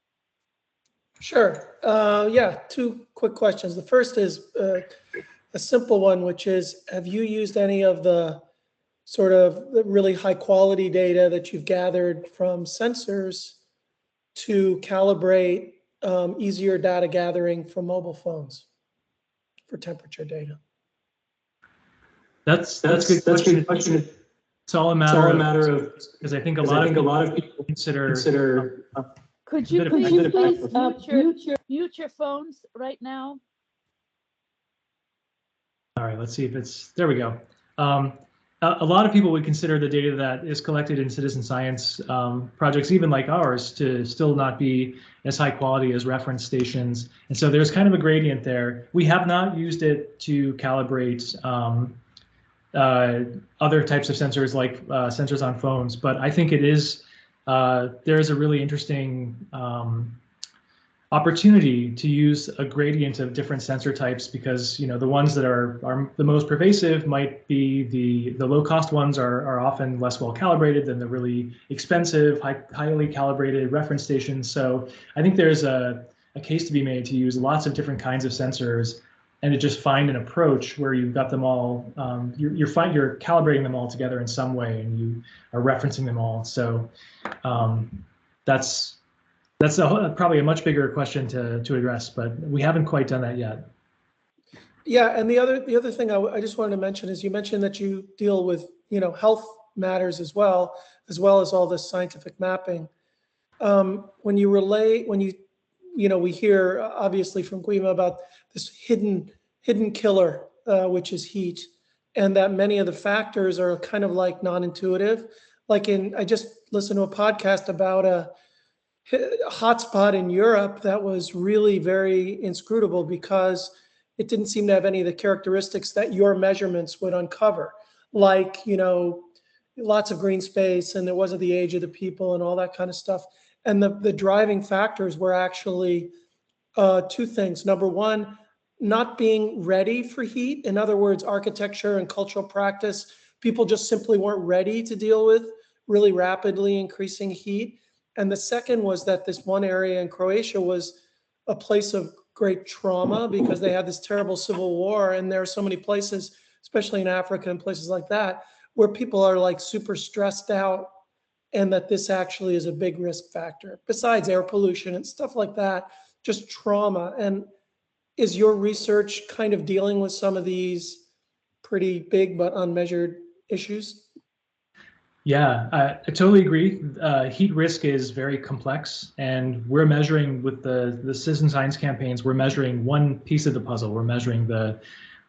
Sure. Yeah, 2 quick questions. The first is a simple one, which is, have you used any of the sort of really high quality data that you've gathered from sensors to calibrate easier data gathering from mobile phones for temperature data? That's a good question. It's all a matter of because I think a lot of people consider. Could you please mute your phones right now? All right, let's see if it's there. We go. A lot of people would consider the data that is collected in citizen science projects, even like ours, to still not be as high quality as reference stations. And so there's kind of a gradient there. We have not used it to calibrate other types of sensors like sensors on phones, but I think it is, there is a really interesting opportunity to use a gradient of different sensor types, because the ones that are the most pervasive might be the low cost ones are often less well calibrated than the really expensive, highly calibrated reference stations. So I think there's a case to be made to use lots of different kinds of sensors and to just find an approach where you've got them all, you're calibrating them all together in some way and you are referencing them all. So that's that's probably a much bigger question to address, but we haven't quite done that yet. Yeah, and the other thing I just wanted to mention is you mentioned that you deal with, health matters as well as all this scientific mapping. When you, we hear obviously from Guidma about this hidden killer, which is heat, and that many of the factors are kind of like non-intuitive. Like I just listened to a podcast about a hotspot in Europe that was really very inscrutable because it didn't seem to have any of the characteristics that your measurements would uncover, like, lots of green space, and there wasn't the age of the people and all that kind of stuff. And the driving factors were actually two things. Number one, not being ready for heat. In other words, architecture and cultural practice, people just simply weren't ready to deal with really rapidly increasing heat. And the second was that this one area in Croatia was a place of great trauma because they had this terrible civil war. And there are so many places, especially in Africa and places like that, where people are like super stressed out, and that this actually is a big risk factor besides air pollution and stuff like that, just trauma. And is your research kind of dealing with some of these pretty big but unmeasured issues? Yeah, I totally agree. Heat risk is very complex, and we're measuring with the citizen science campaigns, we're measuring one piece of the puzzle. We're measuring the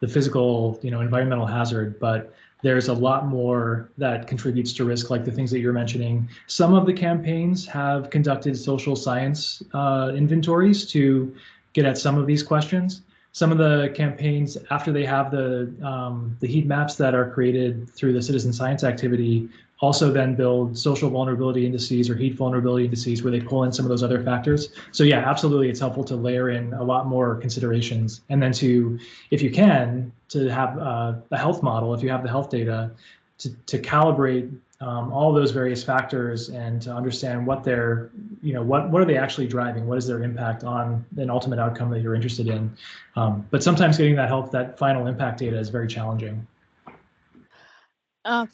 physical, environmental hazard, but there's a lot more that contributes to risk, like the things that you're mentioning. Some of the campaigns have conducted social science inventories to get at some of these questions. Some of the campaigns, after they have the heat maps that are created through the citizen science activity, also then build social vulnerability indices or heat vulnerability indices where they pull in some of those other factors. So yeah, absolutely, it's helpful to layer in a lot more considerations. And then to, if you can, to have a health model, if you have the health data, to calibrate all those various factors and to understand what they're, what are they actually driving? What is their impact on an ultimate outcome that you're interested in? But sometimes getting that final impact data is very challenging.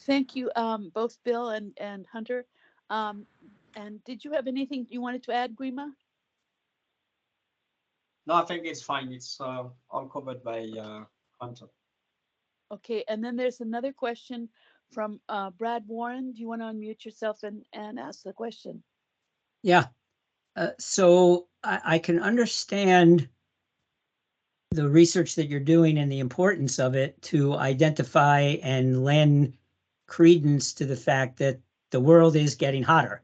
Thank you, both Bill and Hunter. And did you have anything you wanted to add, Guidma? No, I think it's fine. It's all covered by Hunter. Okay, and then there's another question from Brad Warren. Do you want to unmute yourself and ask the question? Yeah. So I can understand the research that you're doing and the importance of it to identify and lend credence to the fact that the world is getting hotter.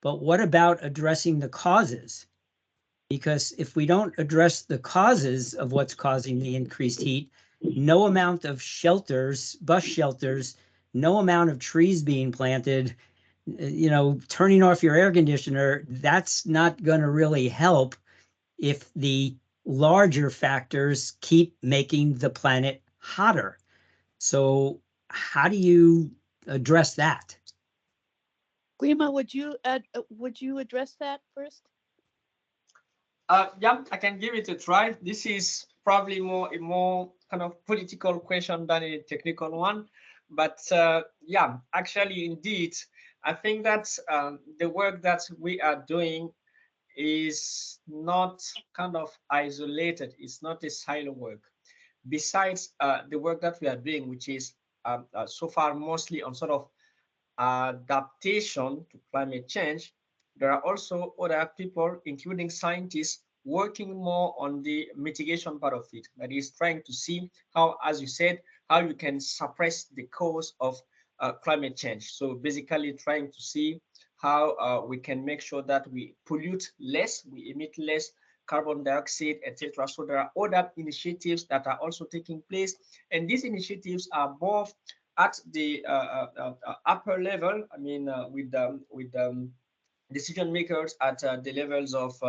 But what about addressing the causes? Because if we don't address the causes of what's causing the increased heat, no amount of shelters, bus shelters, no amount of trees being planted, turning off your air conditioner, that's not going to really help if the larger factors keep making the planet hotter. So how do you address that? Guidma, would you address that first? Yeah, I can give it a try. This is probably a more kind of political question than a technical one. But yeah, actually, indeed, I think that the work that we are doing is not kind of isolated. It's not a silo work. Besides the work that we are doing, which is so far mostly on sort of adaptation to climate change, there are also other people, including scientists, working more on the mitigation part of it. That is trying to see how, as you said, how you can suppress the cause of climate change. So basically trying to see how we can make sure that we pollute less, we emit less carbon dioxide, etc. So there are other initiatives that are also taking place. And these initiatives are both at the upper level, I mean, with decision makers at the levels of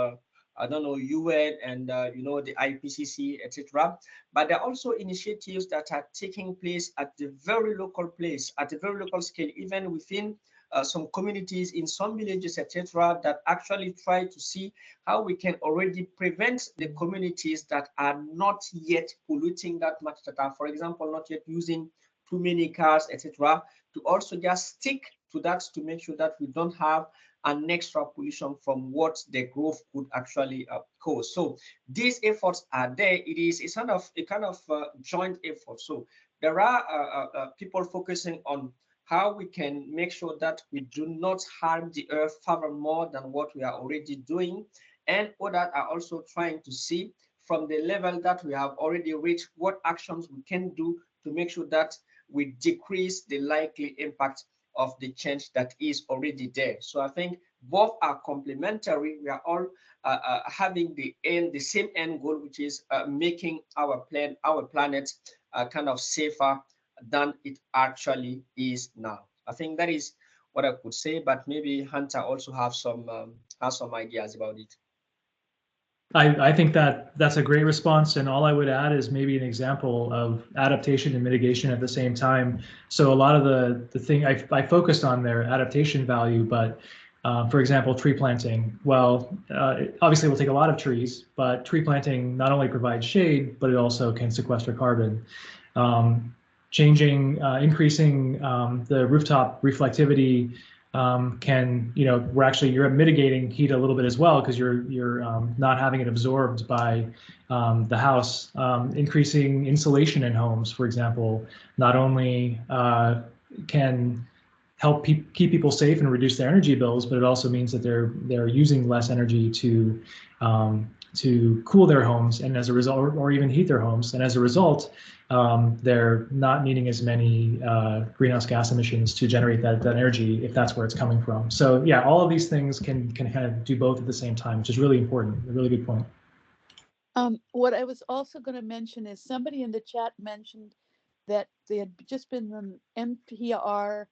I don't know, UN and the IPCC, etc. But there are also initiatives that are taking place at the very local place, at a very local scale, even within some communities in some villages, etc., that actually try to see how we can already prevent the communities that are not yet polluting that much, that are, for example, not yet using too many cars, etc., to also just stick to that to make sure that we don't have and extra pollution from what the growth could actually cause. So these efforts are there. It's kind of a joint effort. So there are people focusing on how we can make sure that we do not harm the earth far more than what we are already doing, and others are also trying to see from the level that we have already reached what actions we can do to make sure that we decrease the likely impact of the change that is already there. So I think both are complementary. We are all having the same end goal, which is making our planet kind of safer than it actually is now. I think that is what I could say, but maybe Hunter also have some ideas about it. I think that that's a great response, and all I would add is maybe an example of adaptation and mitigation at the same time. So a lot of the thing I focused on their adaptation value, but for example, tree planting. Well, obviously we'll take a lot of trees, but tree planting not only provides shade, but it also can sequester carbon. Increasing the rooftop reflectivity can, you're mitigating heat a little bit as well, because you're not having it absorbed by the house. Increasing insulation in homes, for example, not only can help keep people safe and reduce their energy bills, but it also means that they're using less energy to cool their homes, and as a result, or even heat their homes, and as a result, they're not needing as many greenhouse gas emissions to generate that energy, if that's where it's coming from. So yeah, all of these things can kind of do both at the same time, which is really important. A really good point. What I was also going to mention is somebody in the chat mentioned that they had just been on NPR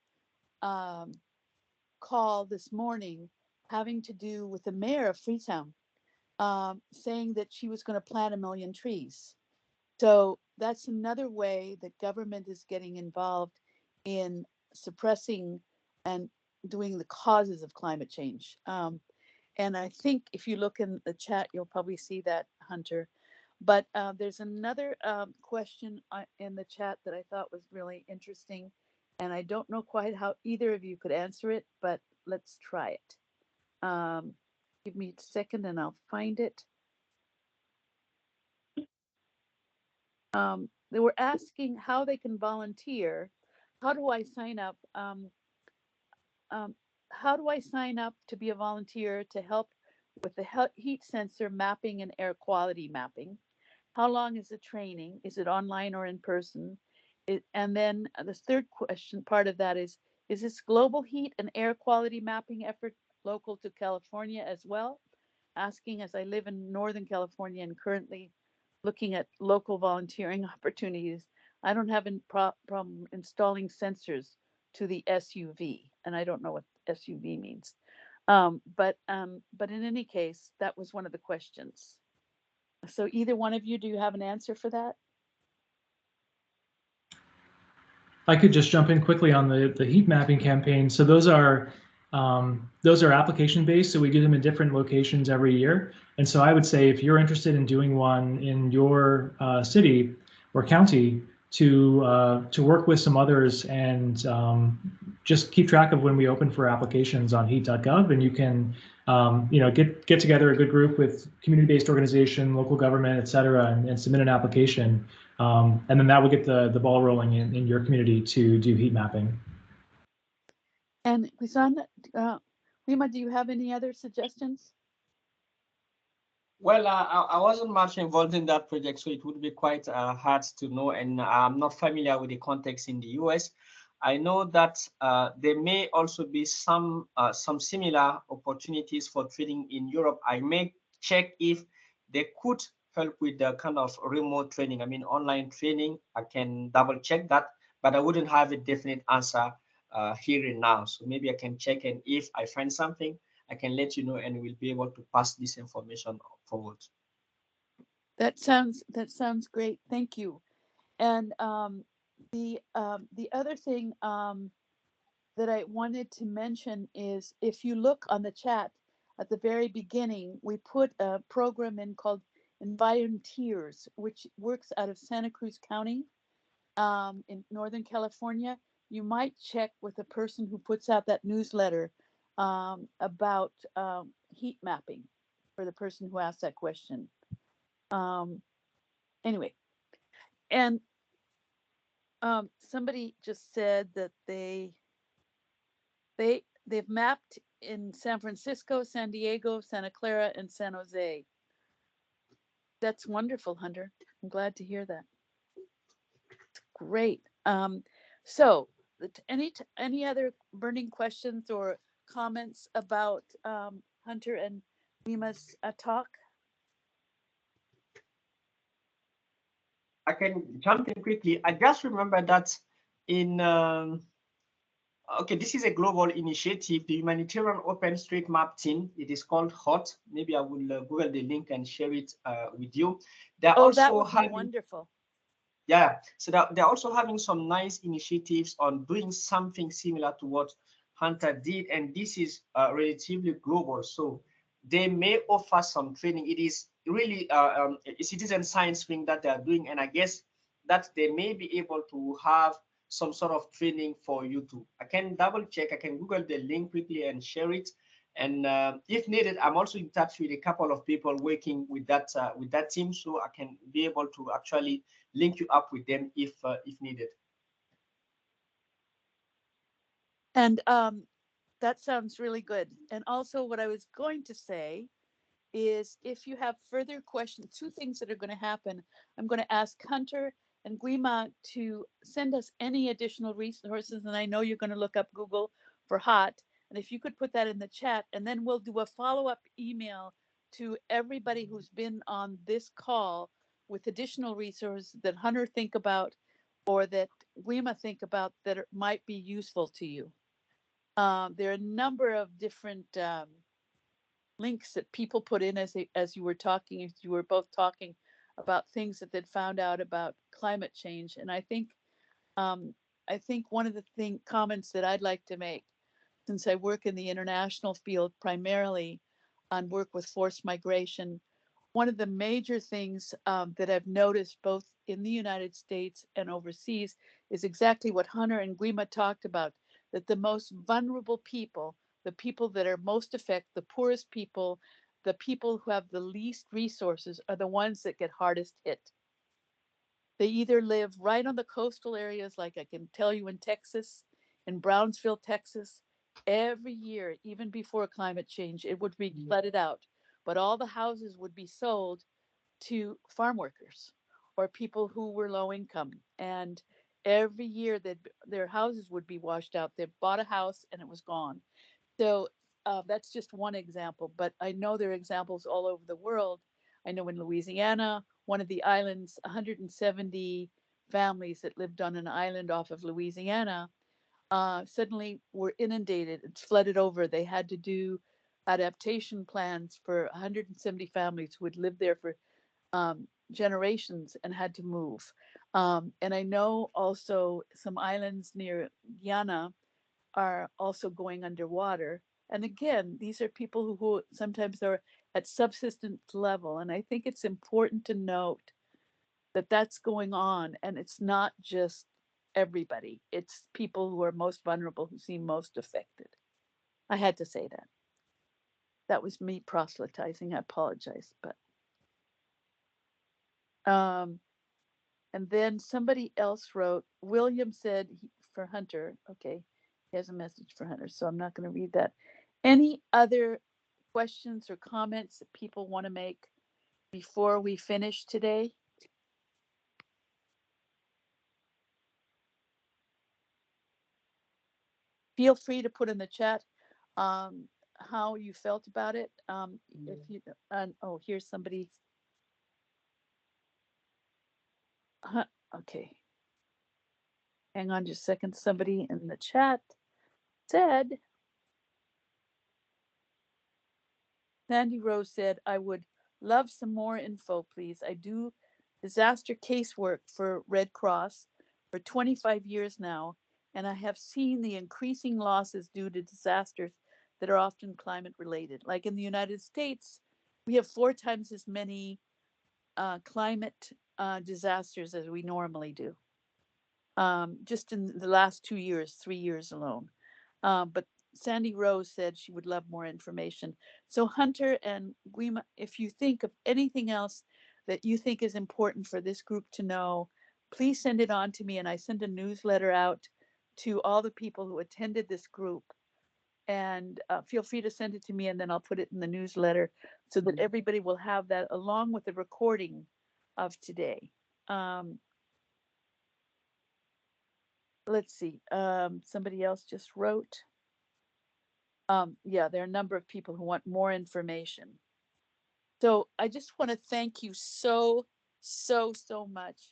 call this morning having to do with the mayor of Freetown, saying that she was going to plant 1 million trees. So that's another way that government is getting involved in suppressing and doing the causes of climate change. And I think if you look in the chat, you'll probably see that, Hunter. But there's another question in the chat that I thought was really interesting. And I don't know quite how either of you could answer it, but let's try it. Give me a second and I'll find it. They were asking how they can volunteer. How do I sign up? How do I sign up to be a volunteer to help with the heat sensor mapping and air quality mapping? How long is the training? Is it online or in person? And then the third question, part of that is this global heat and air quality mapping effort local to California as well? Asking, as I live in Northern California and currently looking at local volunteering opportunities, I don't have a problem installing sensors to the SUV, and I don't know what SUV means. But in any case, that was one of the questions. So either one of you, do you have an answer for that? I could just jump in quickly on the heat mapping campaign. So those are application based. So we do them in different locations every year. And so I would say if you're interested in doing one in your city or county, to work with some others and just keep track of when we open for applications on heat.gov, and you can get together a good group with community-based organization, local government, et cetera, and submit an application. And then that will get the ball rolling in your community to do heat mapping. And Lima, do you have any other suggestions? Well, I wasn't much involved in that project, so it would be quite hard to know, and I'm not familiar with the context in the US. I know that there may also be some similar opportunities for training in Europe. I may check if they could help with the kind of remote training. I mean, online training. I can double check that, but I wouldn't have a definite answer here and now. So maybe I can check, and if I find something, I can let you know, and we'll be able to pass this information forward. That sounds great. Thank you. And the other thing that I wanted to mention is, if you look on the chat at the very beginning, we put a program in called Environteers, which works out of Santa Cruz County in Northern California. You might check with the person who puts out that newsletter about heat mapping for the person who asked that question. Anyway, and somebody just said that they've mapped in San Francisco, San Diego, Santa Clara, and San Jose. That's wonderful, Hunter. I'm glad to hear that. Great. So any other burning questions or comments about Hunter and Guidma's talk? I can jump in quickly. I just remember that in okay, this is a global initiative, the Humanitarian OpenStreetMap team. It is called HOT. Maybe I will Google the link and share it with you. They're also that would be having, wonderful. Yeah, so they're also having some nice initiatives on doing something similar to what Hunter did, and this is relatively global. So they may offer some training. It is really a citizen science thing that they are doing, and I guess that they may be able to have some sort of training for you too. I can double check. I can Google the link quickly and share it. And if needed, I'm also in touch with a couple of people working with that team, so I can be able to actually link you up with them if needed. And that sounds really good. And also, what I was going to say is, if you have further questions, two things that are going to happen. I'm going to ask Hunter and Guidma to send us any additional resources, and I know you're going to look up Google for HOT, and if you could put that in the chat, and then we'll do a follow-up email to everybody who's been on this call with additional resources that Hunter think about or that Guidma think about that might be useful to you. There are a number of different links that people put in as you were talking, as you were both talking about things that they'd found out about climate change. And I think one of the comments that I'd like to make, since I work in the international field primarily on work with forced migration, one of the major things that I've noticed both in the United States and overseas is exactly what Hunter and Guidma talked about, that the most vulnerable people, the people that are most affected, the poorest people, the people who have the least resources are the ones that get hardest hit. They either live right on the coastal areas, like I can tell you in Texas, in Brownsville, Texas, every year, even before climate change, it would be flooded out, but all the houses would be sold to farm workers or people who were low income. And every year that their houses would be washed out, they bought a house and it was gone. So that's just one example, but I know there are examples all over the world. I know in Louisiana, one of the islands, 170 families that lived on an island off of Louisiana suddenly were inundated. It's flooded over. They had to do adaptation plans for 170 families who had lived there for generations and had to move. And I know also some islands near Guyana are also going underwater. And again, these are people who sometimes are at subsistence level. And I think it's important to note that that's going on. And it's not just everybody, it's people who are most vulnerable who seem most affected. I had to say that. That was me proselytizing. I apologize. But and then somebody else wrote, William said for Hunter, okay, he has a message for Hunter, so I'm not going to read that. Any other questions or comments that people want to make before we finish today? Feel free to put in the chat how you felt about it. If you, oh, here's somebody. Okay. Hang on just a second. Somebody in the chat said, Sandy Rose said, I would love some more info, please. I do disaster casework for Red Cross for 25 years now, and I have seen the increasing losses due to disasters that are often climate related. Like in the United States, we have 4 times as many climate disasters as we normally do. Just in the last 2 years, 3 years alone. But Sandy Rose said she would love more information. So Hunter and Guima, if you think of anything else that you think is important for this group to know, please send it on to me. And I send a newsletter out to all the people who attended this group. And feel free to send it to me, and then I'll put it in the newsletter so that everybody will have that along with the recording of today. Let's see. Somebody else just wrote. Yeah, there are a number of people who want more information. So I just want to thank you so much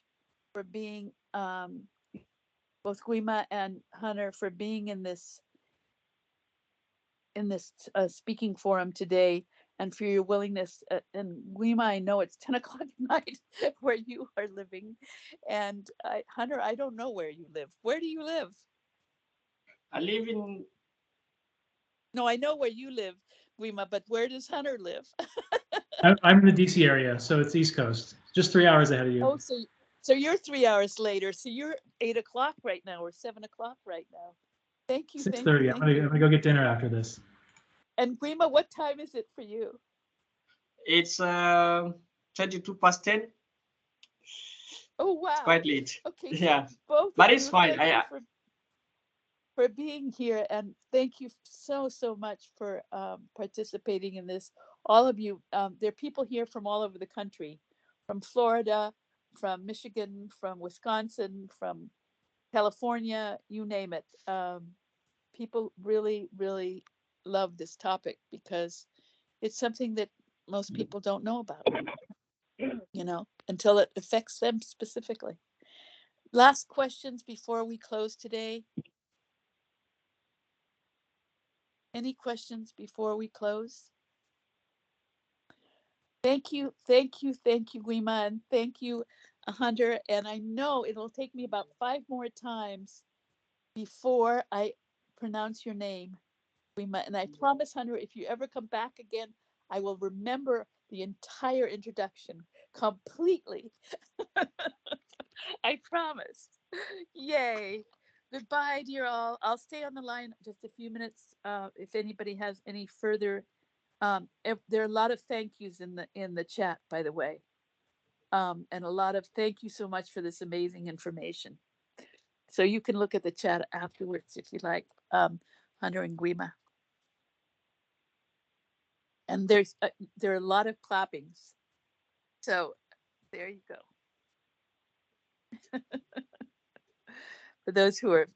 for being, both Guima and Hunter, for being in this speaking forum today, and for your willingness. And Guima, I know it's 10 o'clock at night where you are living. And Hunter, I don't know where you live. Where do you live? I live in. No, I know where you live, Guima, but where does Hunter live? I'm in the DC area, so it's East Coast, just 3 hours ahead of you. Oh, so you're 3 hours later. So you're 8 o'clock right now, or 7 o'clock right now. Thank you. 6:30. I'm gonna go get dinner after this. And Guima, what time is it for you? It's 22 past 10. Oh wow! It's quite late. Okay. Yeah, both but of it's you, fine. thank you for being here, and thank you so much for participating in this. All of you, there are people here from all over the country, from Florida, from Michigan, from Wisconsin, from California, you name it. People really love this topic because it's something that most people don't know about, until it affects them specifically. Last questions before we close today? Any questions before we close? Thank you, Guima, and thank you, Hunter. And I know it'll take me about 5 more times before I pronounce your name, Guima. And I promise, Hunter, if you ever come back again, I will remember the entire introduction completely. I promise. Yay. Goodbye, dear all. I'll stay on the line just a few minutes if anybody has any further. There are a lot of thank yous in the chat, by the way, and a lot of thank you so much for this amazing information. So you can look at the chat afterwards if you like, Hunter and Guima. And there are a lot of clappings. So there you go. For those who are